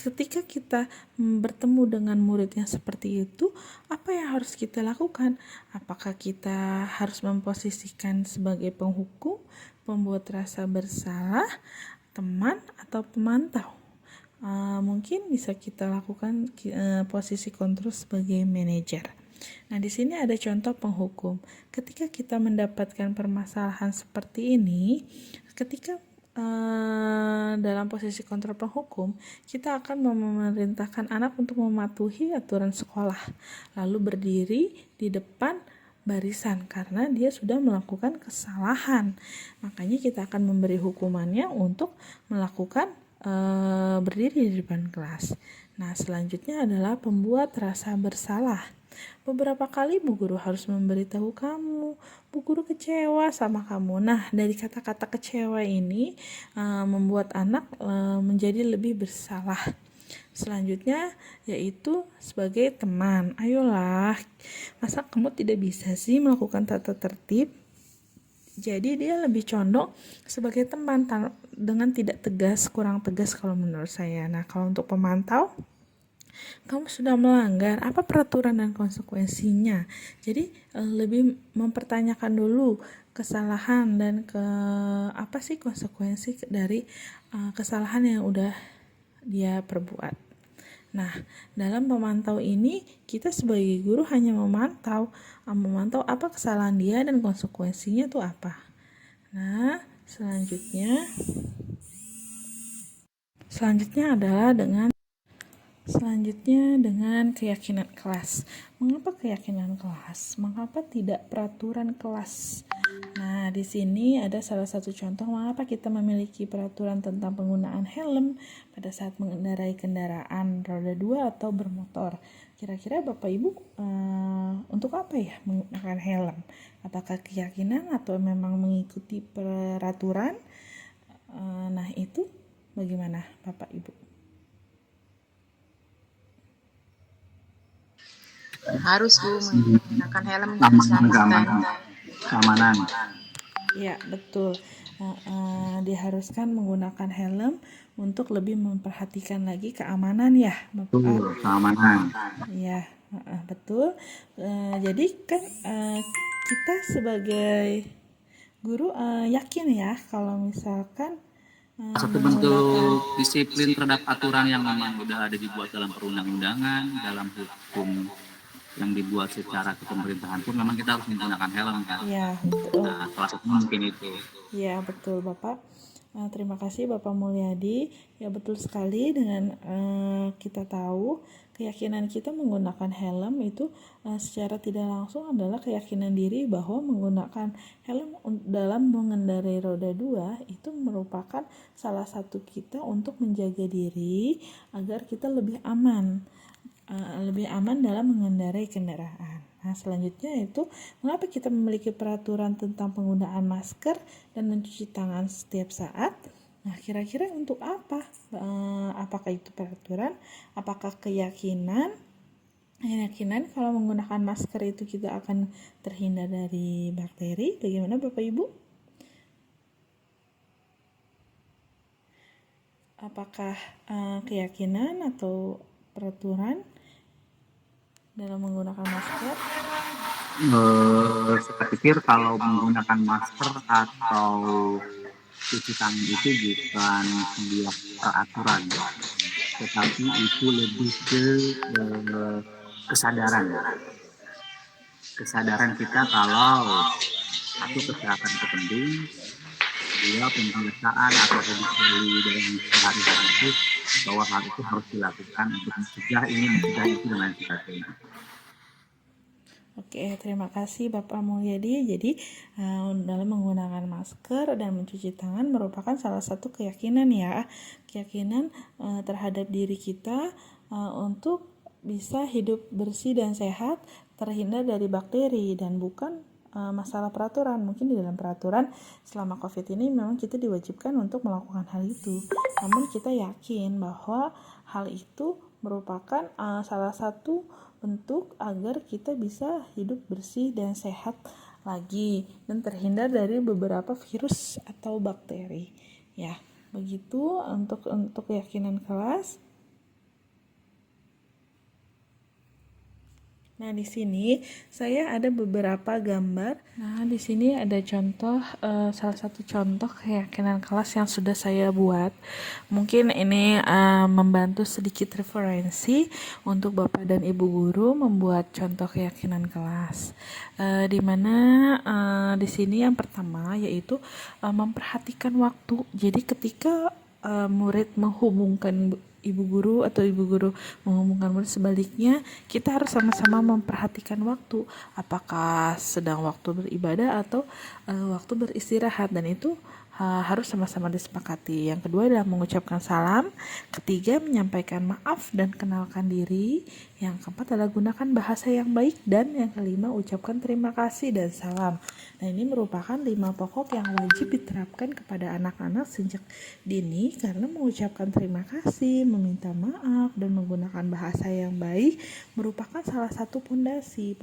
ketika kita bertemu dengan murid yang seperti itu, apa yang harus kita lakukan? Apakah kita harus memposisikan sebagai penghukum, pembuat rasa bersalah, teman, atau pemantau? Mungkin bisa kita lakukan posisi kontrol sebagai manajer. Nah, di sini ada contoh penghukum. Ketika kita mendapatkan permasalahan seperti ini, ketika dalam posisi kontrol penghukum, kita akan memerintahkan anak untuk mematuhi aturan sekolah, lalu berdiri di depan barisan karena dia sudah melakukan kesalahan. Makanya kita akan memberi hukumannya untuk melakukan berdiri di depan kelas. Nah, selanjutnya adalah pembuat rasa bersalah. Beberapa kali Bu Guru harus memberitahu kamu, Bu Guru kecewa sama kamu. Nah, dari kata-kata kecewa ini membuat anak menjadi lebih bersalah. Selanjutnya yaitu sebagai teman. Ayolah, masa kamu tidak bisa sih melakukan tata tertib? Jadi dia lebih condong sebagai teman dengan tidak tegas, kurang tegas kalau menurut saya. Nah, kalau untuk pemantau, kamu sudah melanggar, apa peraturan dan konsekuensinya? Jadi lebih mempertanyakan dulu kesalahan dan apa sih konsekuensi dari kesalahan yang udah dia perbuat. Nah, dalam memantau ini kita sebagai guru hanya memantau apa kesalahan dia dan konsekuensinya itu apa. Nah, selanjutnya adalah dengan keyakinan kelas. Mengapa keyakinan kelas? Mengapa tidak peraturan kelas? Nah, di sini ada salah satu contoh mengapa kita memiliki peraturan tentang penggunaan helm pada saat mengendarai kendaraan roda 2 atau bermotor. Kira-kira Bapak Ibu untuk apa ya menggunakan helm? Apakah keyakinan atau memang mengikuti peraturan? Nah, itu bagaimana Bapak Ibu? Harus Bu menggunakan helm untuk keselamatan. Keamanan. Ya, betul. Diharuskan menggunakan helm untuk lebih memperhatikan lagi keamanan ya, Betul, keamanan. Ya, betul. Jadi kan kita sebagai guru yakin ya kalau misalkan Satu bentuk disiplin terhadap aturan yang memang sudah ada dibuat dalam perundang-undangan, dalam hukum yang dibuat secara kepemerintahan pun memang kita harus menggunakan helm kan. Ya, betul. Nah, salah satunya mungkin itu. Ya, betul Bapak. Terima kasih Bapak Mulyadi. Ya, betul sekali dengan kita tahu keyakinan kita menggunakan helm itu secara tidak langsung adalah keyakinan diri bahwa menggunakan helm dalam mengendarai roda 2 itu merupakan salah satu kita untuk menjaga diri agar kita lebih aman dalam mengendarai kendaraan. Nah, selanjutnya itu mengapa kita memiliki peraturan tentang penggunaan masker dan mencuci tangan setiap saat? Nah, kira-kira untuk apa? Apakah itu peraturan? Apakah keyakinan kalau menggunakan masker itu kita akan terhindar dari bakteri? Bagaimana Bapak Ibu? Apakah keyakinan atau peraturan dalam menggunakan masker? Saya pikir kalau menggunakan masker atau cuci tangan itu bukan sebuah peraturan, tetapi itu lebih ke kesadaran kita kalau satu kesehatan itu penting, dua pembiasaan atau habituasi dalam sehari-hari itu bahwa hal itu harus dilakukan untuk mencegah itu dan lain sebagainya. Oke, terima kasih Bapak Mulyadi. Jadi dalam menggunakan masker dan mencuci tangan merupakan salah satu keyakinan ya, keyakinan terhadap diri kita untuk bisa hidup bersih dan sehat, terhindar dari bakteri dan bukan masalah peraturan. Mungkin di dalam peraturan selama COVID ini memang kita diwajibkan untuk melakukan hal itu. Namun kita yakin bahwa hal itu merupakan salah satu bentuk agar kita bisa hidup bersih dan sehat lagi dan terhindar dari beberapa virus atau bakteri. Ya, begitu untuk keyakinan kelas. Nah, di sini saya ada beberapa gambar. Nah, di sini ada contoh, salah satu contoh keyakinan kelas yang sudah saya buat. Mungkin ini membantu sedikit referensi untuk Bapak dan Ibu guru membuat contoh keyakinan kelas. Di mana di sini yang pertama yaitu memperhatikan waktu. Jadi ketika murid menghubungkan ibu guru atau ibu guru mengumumkan murid, sebaliknya kita harus sama-sama memperhatikan waktu, apakah sedang waktu beribadah atau waktu beristirahat, dan itu harus sama-sama disepakati. Yang kedua adalah mengucapkan salam, ketiga menyampaikan maaf dan kenalkan diri, yang keempat adalah gunakan bahasa yang baik, dan yang kelima ucapkan terima kasih dan salam. Nah, ini merupakan 5 pokok yang wajib diterapkan kepada anak-anak sejak dini, karena mengucapkan terima kasih, meminta maaf, dan menggunakan bahasa yang baik merupakan salah satu pondasi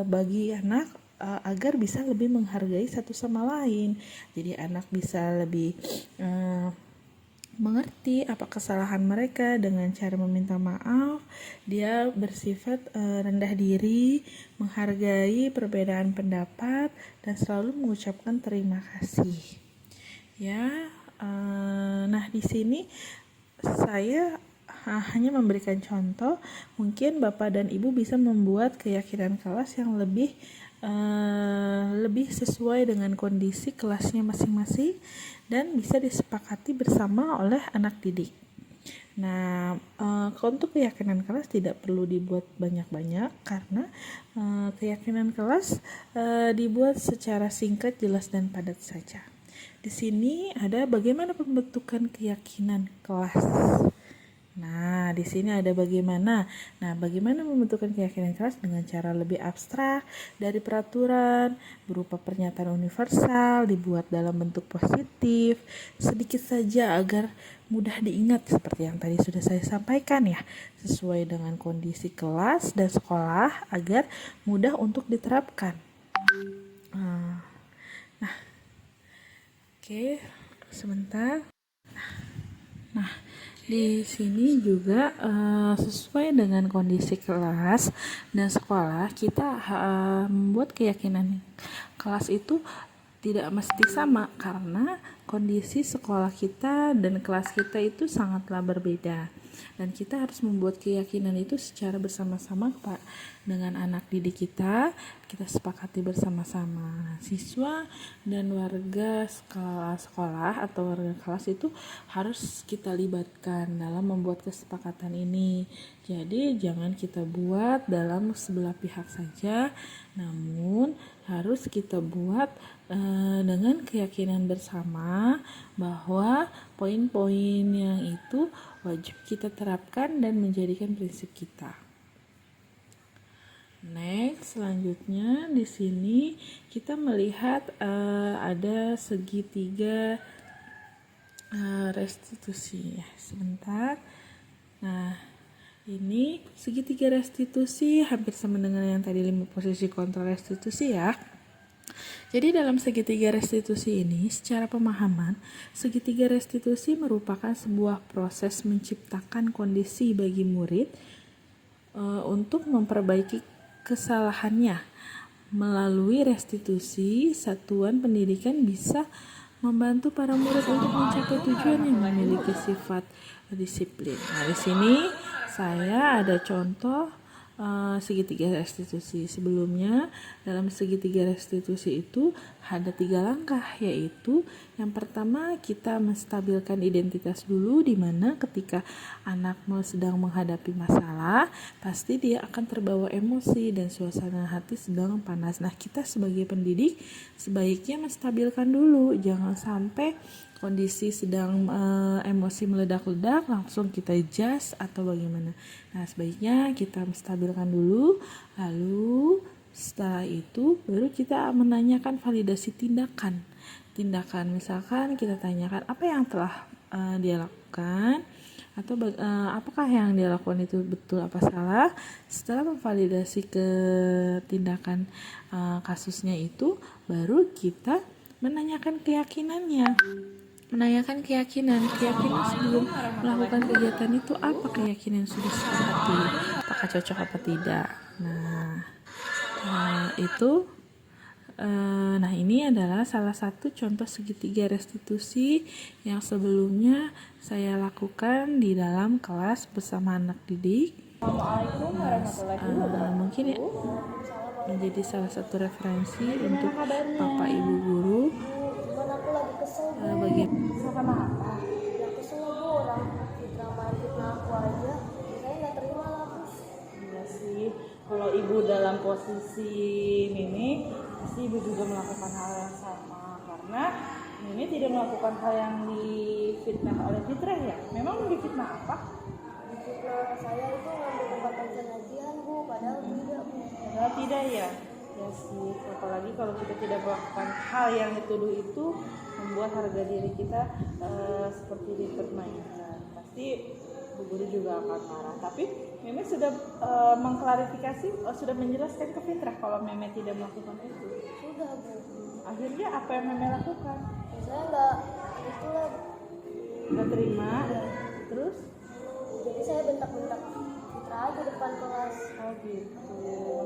bagi anak agar bisa lebih menghargai satu sama lain. Jadi anak bisa lebih mengerti apa kesalahan mereka dengan cara meminta maaf. Dia bersifat rendah diri, menghargai perbedaan pendapat, dan selalu mengucapkan terima kasih. Ya, nah di sini saya hanya memberikan contoh. Mungkin Bapak dan Ibu bisa membuat keyakinan kelas yang lebih sesuai dengan kondisi kelasnya masing-masing dan bisa disepakati bersama oleh anak didik. Nah, untuk keyakinan kelas tidak perlu dibuat banyak-banyak karena keyakinan kelas dibuat secara singkat, jelas, dan padat saja. Di sini ada bagaimana pembentukan keyakinan kelas. Nah, di sini ada bagaimana. Nah, bagaimana membentukkan keyakinan kelas dengan cara lebih abstrak dari peraturan, berupa pernyataan universal, dibuat dalam bentuk positif, sedikit saja agar mudah diingat seperti yang tadi sudah saya sampaikan ya, sesuai dengan kondisi kelas dan sekolah agar mudah untuk diterapkan. Nah, oke, sebentar. Nah, di sini juga sesuai dengan kondisi kelas dan sekolah, kita membuat keyakinan kelas itu tidak mesti sama karena kondisi sekolah kita dan kelas kita itu sangatlah berbeda. Dan kita harus membuat keyakinan itu secara bersama-sama dengan anak didik kita sepakati bersama-sama. Siswa dan warga sekolah atau warga kelas itu harus kita libatkan dalam membuat kesepakatan ini. Jadi jangan kita buat dalam sebelah pihak saja, namun harus kita buat dengan keyakinan bersama bahwa poin-poin yang itu wajib kita terapkan dan menjadikan prinsip kita. Next, selanjutnya di sini kita melihat ada segitiga restitusi. Sebentar. Nah, ini segitiga restitusi hampir sama dengan yang tadi 5 posisi kontrol restitusi ya. Jadi dalam segitiga restitusi ini, secara pemahaman, segitiga restitusi merupakan sebuah proses menciptakan kondisi bagi murid untuk memperbaiki kesalahannya. Melalui restitusi, satuan pendidikan bisa membantu para murid untuk mencapai tujuan yang memiliki sifat disiplin. Nah, di sini saya ada contoh segitiga restitusi. Sebelumnya dalam segitiga restitusi itu ada 3 langkah, yaitu yang pertama kita menstabilkan identitas dulu, di mana ketika anak sedang menghadapi masalah pasti dia akan terbawa emosi dan suasana hati sedang panas. Nah, kita sebagai pendidik sebaiknya menstabilkan dulu, jangan sampai kondisi sedang emosi meledak-ledak langsung kita adjust atau bagaimana. Nah, sebaiknya kita menstabilkan dulu, lalu setelah itu baru kita menanyakan validasi tindakan. Misalkan kita tanyakan apa yang telah dia lakukan atau apakah yang dia lakukan itu betul apa salah. Setelah memvalidasi ke tindakan kasusnya itu, baru kita menanyakan keyakinan sebelum melakukan kegiatan itu, apa keyakinan sudah sepakati, apakah cocok apa tidak. Nah, ini adalah salah satu contoh segitiga restitusi yang sebelumnya saya lakukan di dalam kelas bersama anak didik. Mungkin ya, menjadi salah satu referensi untuk Bapak Ibu guru. Sama apa? Ya kesel Bu, orang fitnah aku aja, saya nggak terima lah Bu. Iya sih, kalau ibu dalam posisi Mimi, pasti ibu juga melakukan hal yang sama, karena Mimi tidak melakukan hal yang difitnah oleh Fitrah ya. Memang difitnah apa? Difitnah saya itu ngambil tempat pengajian Bu, padahal tidak Bu. Padahal tidak ya. Ya sih, apalagi kalau kita tidak melakukan hal yang dituduh itu, membuat harga diri kita seperti dipermainkan. Pasti Bu Guru itu juga akan marah. Tapi Meme sudah mengklarifikasi, sudah menjelaskan ke Fitra kalau Meme tidak melakukan itu. Sudah, Bu. Akhirnya apa yang Meme lakukan? Ya, saya nggak itulah. Nggak terima. Terus? Jadi saya bentak-bentak Fitra aja depan kelas. Oh gitu,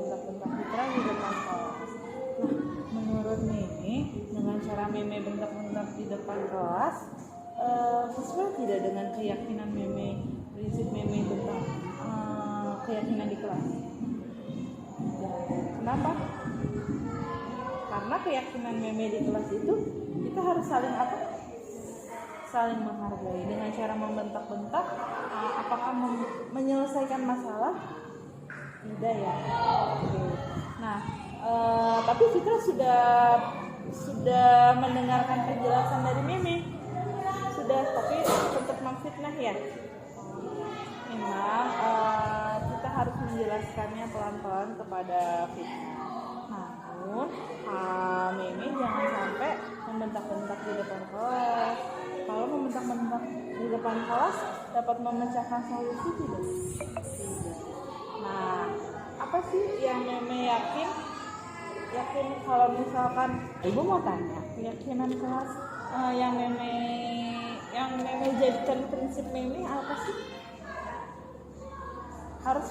bentak-bentak Fitra di depan kelas. Nah, menurut Meme, dengan cara Meme bentak-bentak di depan kelas, sesuai tidak dengan keyakinan Meme, prinsip Meme tentang keyakinan di kelas? Kenapa? Karena keyakinan Meme di kelas itu kita harus saling apa? Saling menghargai. Dengan cara membentak-bentak, apakah menyelesaikan masalah? Tidak ya. Oke. Nah, tapi Fitra sudah mendengarkan penjelasan dari Meme. Sudah, tapi tetap memfitnah ya. Memang kita harus menjelaskannya pelan-pelan kepada Fitra. Namun Meme jangan sampai membentak-bentak di depan kelas. Kalau membentak-bentak di depan kelas dapat memecahkan solusi tidak? Tidak. Nah, apa sih yang Meme yakin kalau misalkan Ibu mau tanya keyakinan kelas yang Meme jadikan prinsip Meme apa sih? Harus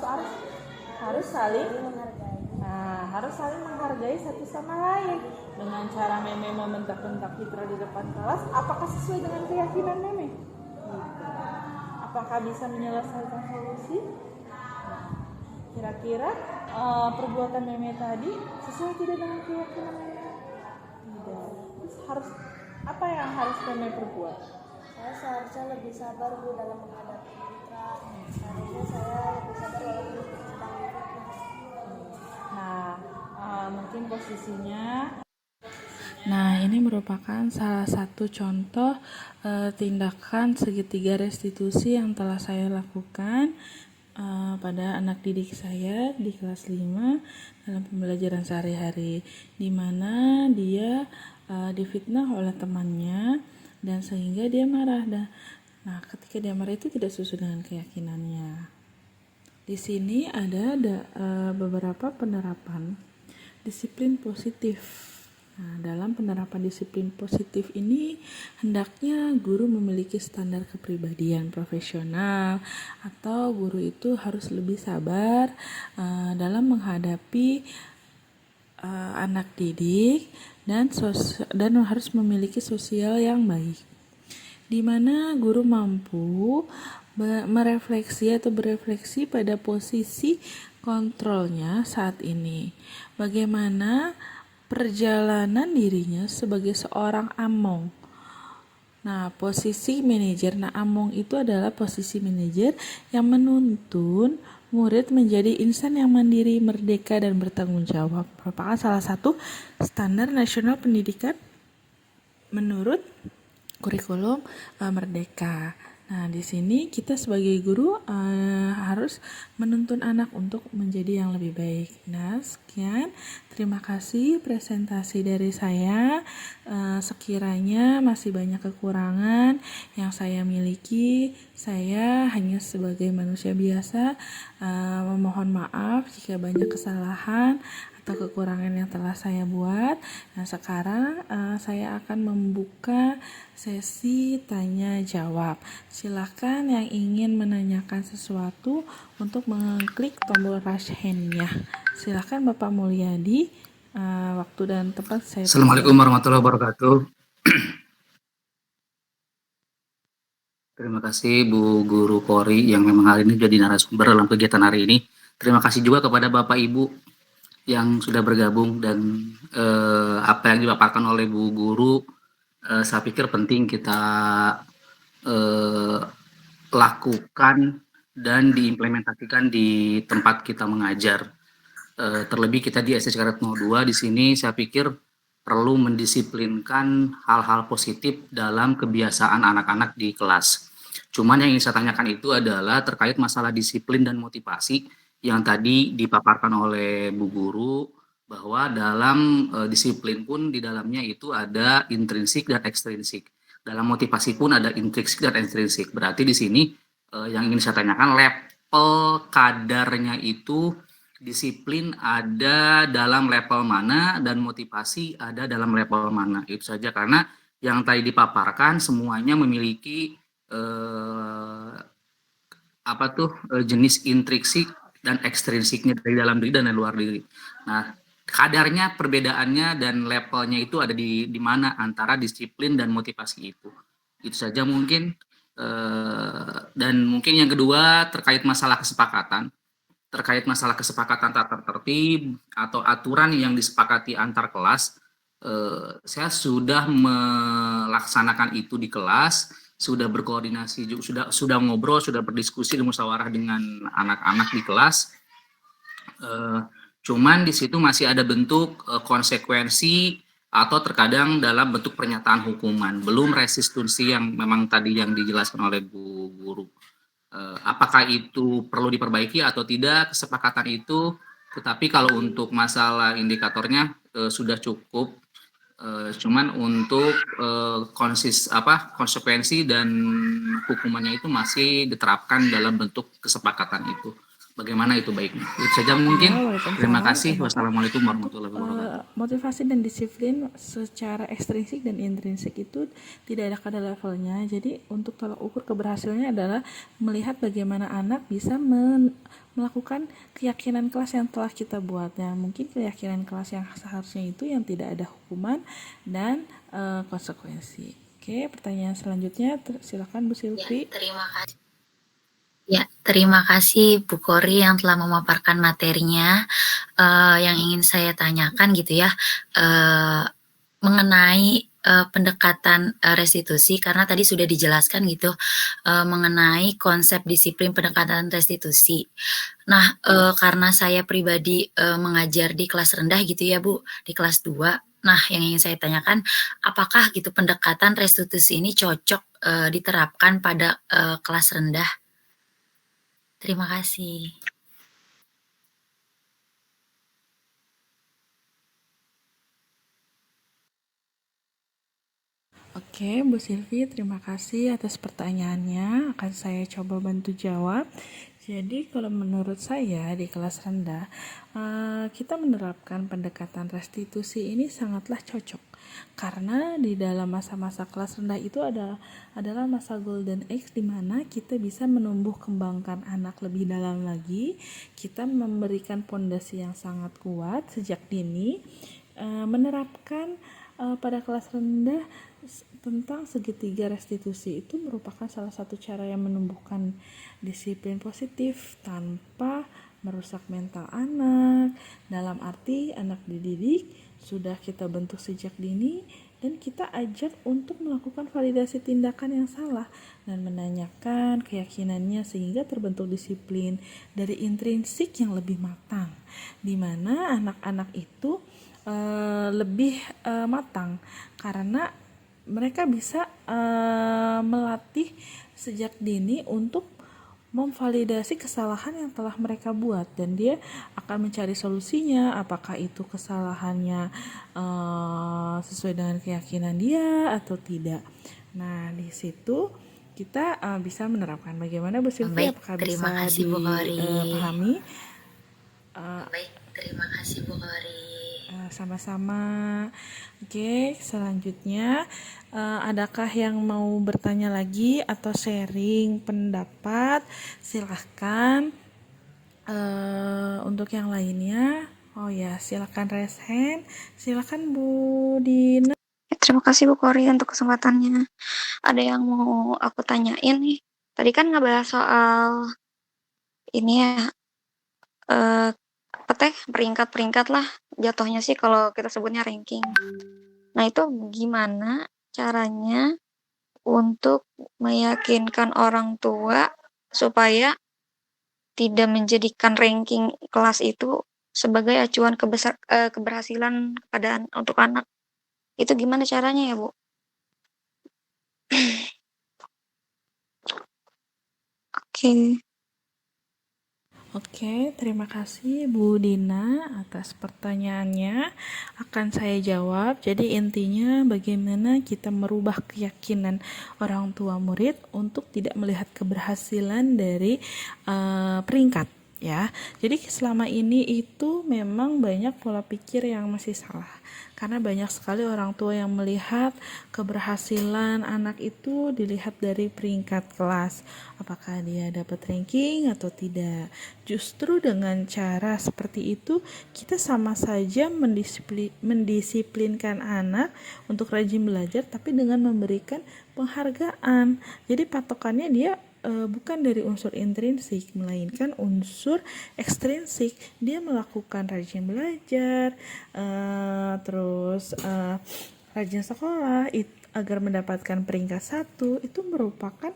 saling Menghargai. Nah, harus saling menghargai satu sama lain. Dengan cara Meme membentak-bentak Fitra di depan kelas, apakah sesuai dengan keyakinan Meme? Apakah bisa menyelesaikan solusi? Kira-kira perbuatan Meme tadi sesuai tidak dengan keyakinan Meme? Tidak. Terus apa yang harus Meme perbuat? Saya seharusnya lebih sabar, Bu, dalam menghadapi Fitra. Seharusnya saya lebih sabar walaupun sedang difitnah. Nah, mungkin posisinya. Nah, ini merupakan salah satu contoh tindakan segitiga restitusi yang telah saya lakukan pada anak didik saya di kelas 5 dalam pembelajaran sehari-hari, di mana dia difitnah oleh temannya dan sehingga dia marah. Nah, ketika dia marah itu tidak sesuai dengan keyakinannya. Di sini ada beberapa penerapan disiplin positif. Nah, dalam penerapan disiplin positif ini hendaknya guru memiliki standar kepribadian profesional atau guru itu harus lebih sabar dalam menghadapi anak didik dan harus memiliki sosial yang baik, di mana guru mampu berefleksi pada posisi kontrolnya saat ini. Bagaimana perjalanan dirinya sebagai seorang among. Nah, posisi manajer. Nah, among itu adalah posisi manajer yang menuntun murid menjadi insan yang mandiri, merdeka, dan bertanggung jawab. Merupakan salah satu standar nasional pendidikan menurut kurikulum Merdeka. Nah, di sini kita sebagai guru harus menuntun anak untuk menjadi yang lebih baik. Nah, sekian. Terima kasih presentasi dari saya. Sekiranya masih banyak kekurangan yang saya miliki, saya hanya sebagai manusia biasa memohon maaf jika banyak kesalahan atau kekurangan yang telah saya buat. Nah, sekarang saya akan membuka sesi tanya jawab. Silakan yang ingin menanyakan sesuatu untuk mengklik tombol raise hand-nya. Silakan Bapak Mulyadi. Waktu dan tempat saya. Assalamualaikum warahmatullahi wabarakatuh. Terima kasih Bu Guru Kori yang memang hari ini jadi narasumber dalam kegiatan hari ini. Terima kasih juga kepada Bapak Ibu yang sudah bergabung dan apa yang dipaparkan oleh Bu Guru saya pikir penting kita lakukan dan diimplementasikan di tempat kita mengajar. Terlebih kita di SD Cikaret 02 di sini saya pikir perlu mendisiplinkan hal-hal positif dalam kebiasaan anak-anak di kelas. Cuman yang ingin saya tanyakan itu adalah terkait masalah disiplin dan motivasi yang tadi dipaparkan oleh Bu Guru, bahwa dalam disiplin pun di dalamnya itu ada intrinsik dan ekstrinsik. Dalam motivasi pun ada intrinsik dan ekstrinsik. Berarti di sini yang ingin saya tanyakan, level kadarnya itu disiplin ada dalam level mana dan motivasi ada dalam level mana, itu saja. Karena yang tadi dipaparkan semuanya memiliki jenis intrinsik dan ekstrinsiknya dari dalam diri dan dari luar diri. Nah, kadarnya, perbedaannya dan levelnya itu ada di mana antara disiplin dan motivasi itu. Itu saja mungkin. Dan mungkin yang kedua terkait masalah kesepakatan. Terkait masalah kesepakatan tata tertib atau aturan yang disepakati antar kelas, saya sudah melaksanakan itu di kelas, sudah berkoordinasi, sudah ngobrol, sudah berdiskusi dan musyawarah dengan anak-anak di kelas. Cuman di situ masih ada bentuk konsekuensi atau terkadang dalam bentuk pernyataan hukuman, belum resistensi yang memang tadi yang dijelaskan oleh Bu Guru. Apakah itu perlu diperbaiki atau tidak kesepakatan itu, tetapi kalau untuk masalah indikatornya sudah cukup. Cuman untuk konsekuensi dan hukumannya itu masih diterapkan dalam bentuk kesepakatan itu. Bagaimana itu baiknya? Itu saja mungkin. Terima kasih. Wassalamualaikum warahmatullahi wabarakatuh. Motivasi dan disiplin secara ekstrinsik dan intrinsik itu tidak ada kadar levelnya. Jadi untuk tolak ukur keberhasilannya adalah melihat bagaimana anak bisa melakukan keyakinan kelas yang telah kita buat. Nah, mungkin keyakinan kelas yang seharusnya itu yang tidak ada hukuman dan konsekuensi. Oke, pertanyaan selanjutnya silakan Bu Silvi. Terima kasih Bu Kori yang telah memaparkan materinya. Yang ingin saya tanyakan gitu ya, mengenai pendekatan restitusi, karena tadi sudah dijelaskan gitu mengenai konsep disiplin pendekatan restitusi. Nah, karena saya pribadi mengajar di kelas rendah gitu ya Bu, di kelas 2. Nah, yang ingin saya tanyakan, apakah gitu pendekatan restitusi ini cocok diterapkan pada kelas rendah? Terima kasih. Oke, Bu Silvi, terima kasih atas pertanyaannya. Akan saya coba bantu jawab. Jadi kalau menurut saya di kelas rendah, kita menerapkan pendekatan restitusi ini sangatlah cocok. Karena di dalam masa-masa kelas rendah itu adalah masa golden age di mana kita bisa menumbuh kembangkan anak lebih dalam lagi. Kita memberikan pondasi yang sangat kuat sejak dini, menerapkan pada kelas rendah tentang segitiga restitusi itu merupakan salah satu cara yang menumbuhkan disiplin positif tanpa merusak mental anak. Dalam arti anak dididik sudah kita bentuk sejak dini dan kita ajak untuk melakukan validasi tindakan yang salah dan menanyakan keyakinannya sehingga terbentuk disiplin dari intrinsik yang lebih matang, di mana anak-anak itu lebih matang karena mereka bisa melatih sejak dini untuk memvalidasi kesalahan yang telah mereka buat dan dia akan mencari solusinya, apakah itu kesalahannya sesuai dengan keyakinan dia atau tidak. Nah, di situ kita bisa menerapkan. Bagaimana Bu Silvi? Apakah bisa dipahami? Baik, terima kasih Bu Kori. Sama-sama. Oke, selanjutnya adakah yang mau bertanya lagi atau sharing pendapat? Silahkan. Untuk yang lainnya, oh ya, silahkan raise hand. Silahkan Bu Dina. Terima kasih Bu Kori untuk kesempatannya. Ada yang mau aku tanyain nih. Tadi kan ngebahas soal ini ya, peringkat-peringkat lah jatuhnya sih kalau kita sebutnya ranking. Nah, itu gimana caranya untuk meyakinkan orang tua supaya tidak menjadikan ranking kelas itu sebagai acuan keberhasilan untuk anak. Itu gimana caranya ya, Bu? Oke. Oke, terima kasih Bu Dina atas pertanyaannya. Akan saya jawab. Jadi intinya bagaimana kita merubah keyakinan orang tua murid untuk tidak melihat keberhasilan dari peringkat. Ya, jadi selama ini itu memang banyak pola pikir yang masih salah, karena banyak sekali orang tua yang melihat keberhasilan anak itu dilihat dari peringkat kelas, apakah dia dapat ranking atau tidak. Justru dengan cara seperti itu kita sama saja mendisiplinkan anak untuk rajin belajar, tapi dengan memberikan penghargaan. Jadi patokannya dia bukan dari unsur intrinsik, melainkan unsur ekstrinsik. Dia melakukan rajin belajar, terus rajin sekolah agar mendapatkan peringkat 1, itu merupakan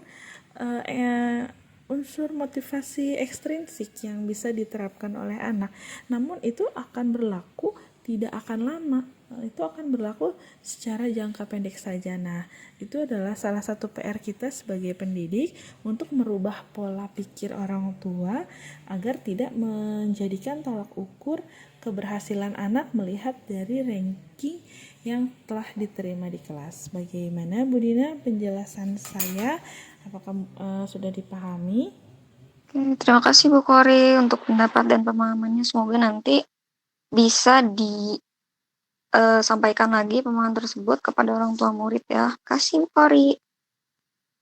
unsur motivasi ekstrinsik yang bisa diterapkan oleh anak. Namun itu akan berlaku tidak akan lama, itu akan berlaku secara jangka pendek saja. Nah, itu adalah salah satu PR kita sebagai pendidik untuk merubah pola pikir orang tua agar tidak menjadikan tolak ukur keberhasilan anak melihat dari ranking yang telah diterima di kelas. Bagaimana Bu Dina penjelasan saya? Apakah sudah dipahami? Oke, terima kasih Bu Kori untuk pendapat dan pemahamannya. Semoga nanti bisa disampaikan lagi pemahaman tersebut kepada orang tua murid ya. Kasih Bu Kori.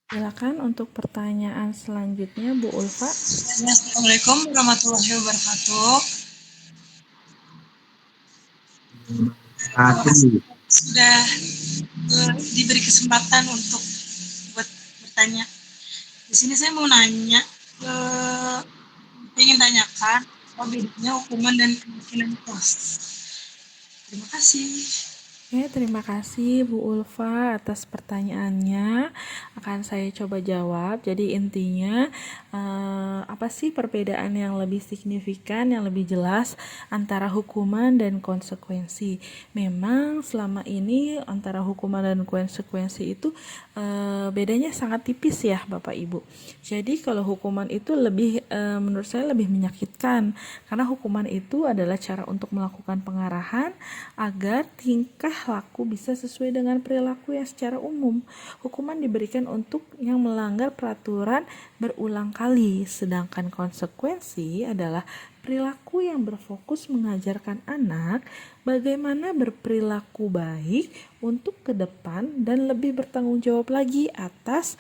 Silakan untuk pertanyaan selanjutnya Bu Ulfa. Assalamualaikum warahmatullahi wabarakatuh. Sudah diberi kesempatan untuk buat bertanya. Di sini saya mau nanya, ingin tanyakan apa bedanya hukuman dan keyakinan kelas. Terima kasih. Oke, terima kasih Bu Ulfa atas pertanyaannya. Akan saya coba jawab. Jadi intinya apa sih perbedaan yang lebih signifikan, yang lebih jelas antara hukuman dan konsekuensi? Memang selama ini antara hukuman dan konsekuensi itu bedanya sangat tipis ya Bapak Ibu. Jadi kalau hukuman itu lebih menurut saya lebih menyakitkan, karena hukuman itu adalah cara untuk melakukan pengarahan agar tingkah laku bisa sesuai dengan perilaku yang secara umum. Hukuman diberikan untuk yang melanggar peraturan berulang kali, sedangkan konsekuensi adalah perilaku yang berfokus mengajarkan anak bagaimana berperilaku baik untuk ke depan dan lebih bertanggung jawab lagi atas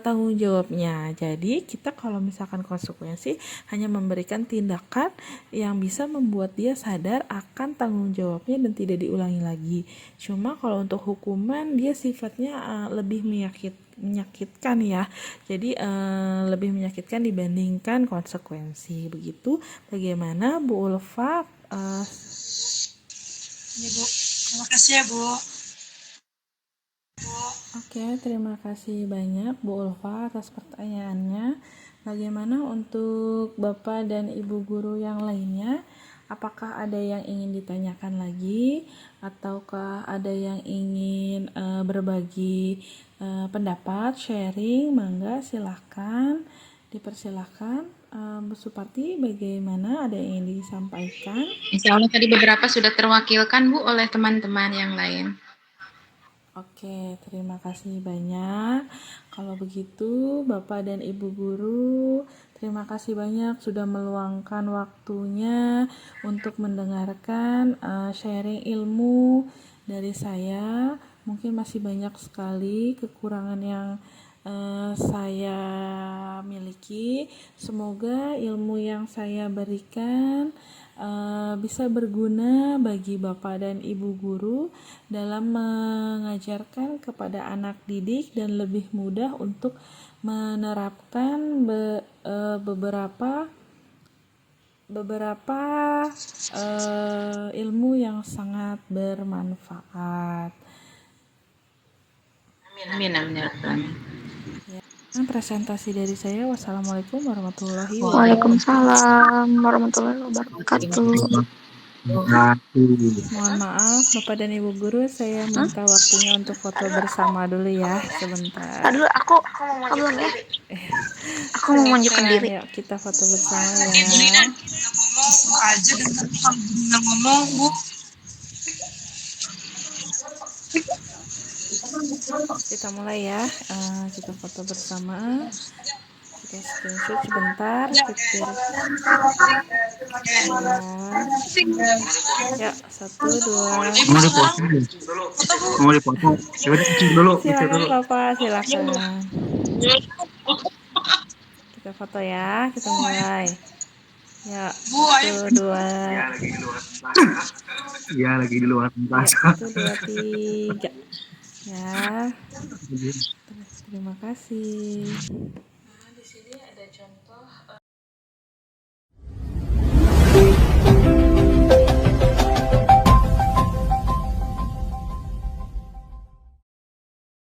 tanggung jawabnya. Jadi kita kalau misalkan konsekuensi hanya memberikan tindakan yang bisa membuat dia sadar akan tanggung jawabnya dan tidak diulangi lagi. Cuma kalau untuk hukuman dia sifatnya lebih menyakitkan ya. Jadi lebih menyakitkan dibandingkan konsekuensi. Begitu. Bagaimana Bu Ulfa? Ya Bu, terima kasih ya Bu. Oke, terima kasih banyak Bu Ulfa atas pertanyaannya. Bagaimana untuk Bapak dan Ibu guru yang lainnya? Apakah ada yang ingin ditanyakan lagi? Ataukah ada yang ingin berbagi pendapat, sharing? Mangga, silahkan. Dipersilahkan. Bu Suparti, bagaimana? Ada yang ingin disampaikan? Insya Allah tadi beberapa sudah terwakilkan Bu oleh teman-teman yang lain. Oke, terima kasih banyak. Kalau begitu, Bapak dan Ibu guru, terima kasih banyak sudah meluangkan waktunya untuk mendengarkan sharing ilmu dari saya. Mungkin masih banyak sekali kekurangan yang saya miliki. Semoga ilmu yang saya berikan bisa berguna bagi Bapak dan Ibu guru dalam mengajarkan kepada anak didik dan lebih mudah untuk menerapkan beberapa ilmu yang sangat bermanfaat. Amin. Presentasi dari saya. Wassalamualaikum warahmatullahi wabarakatuh. Waalaikumsalam warahmatullahi wabarakatuh. Mohon maaf Bapak dan Ibu guru, saya minta waktunya untuk foto bersama dulu ya, sebentar. Aduh, aku mau belum ya. Aku Aku mau menunjukkan Silakan, diri. yuk kita foto bersama Tadi Bu Lina ya. ngomong Bu aja dan tadi kalau Bu Lina ngomong Bu. Kita mulai ya. Kita foto bersama. Kita screenshot sebentar. Kita ya. 1, 2. Mau dipotong deh. Mau dipotong. Coba dicicil dulu. Silakan Bapak, silakan. Kita foto ya. Kita mulai. Ya, Bu, ayo. 1, 2. Iya, lagi di luar Ya, tempat. 1, 2, 3. Ya. Terima kasih. Nah, di sini ada contoh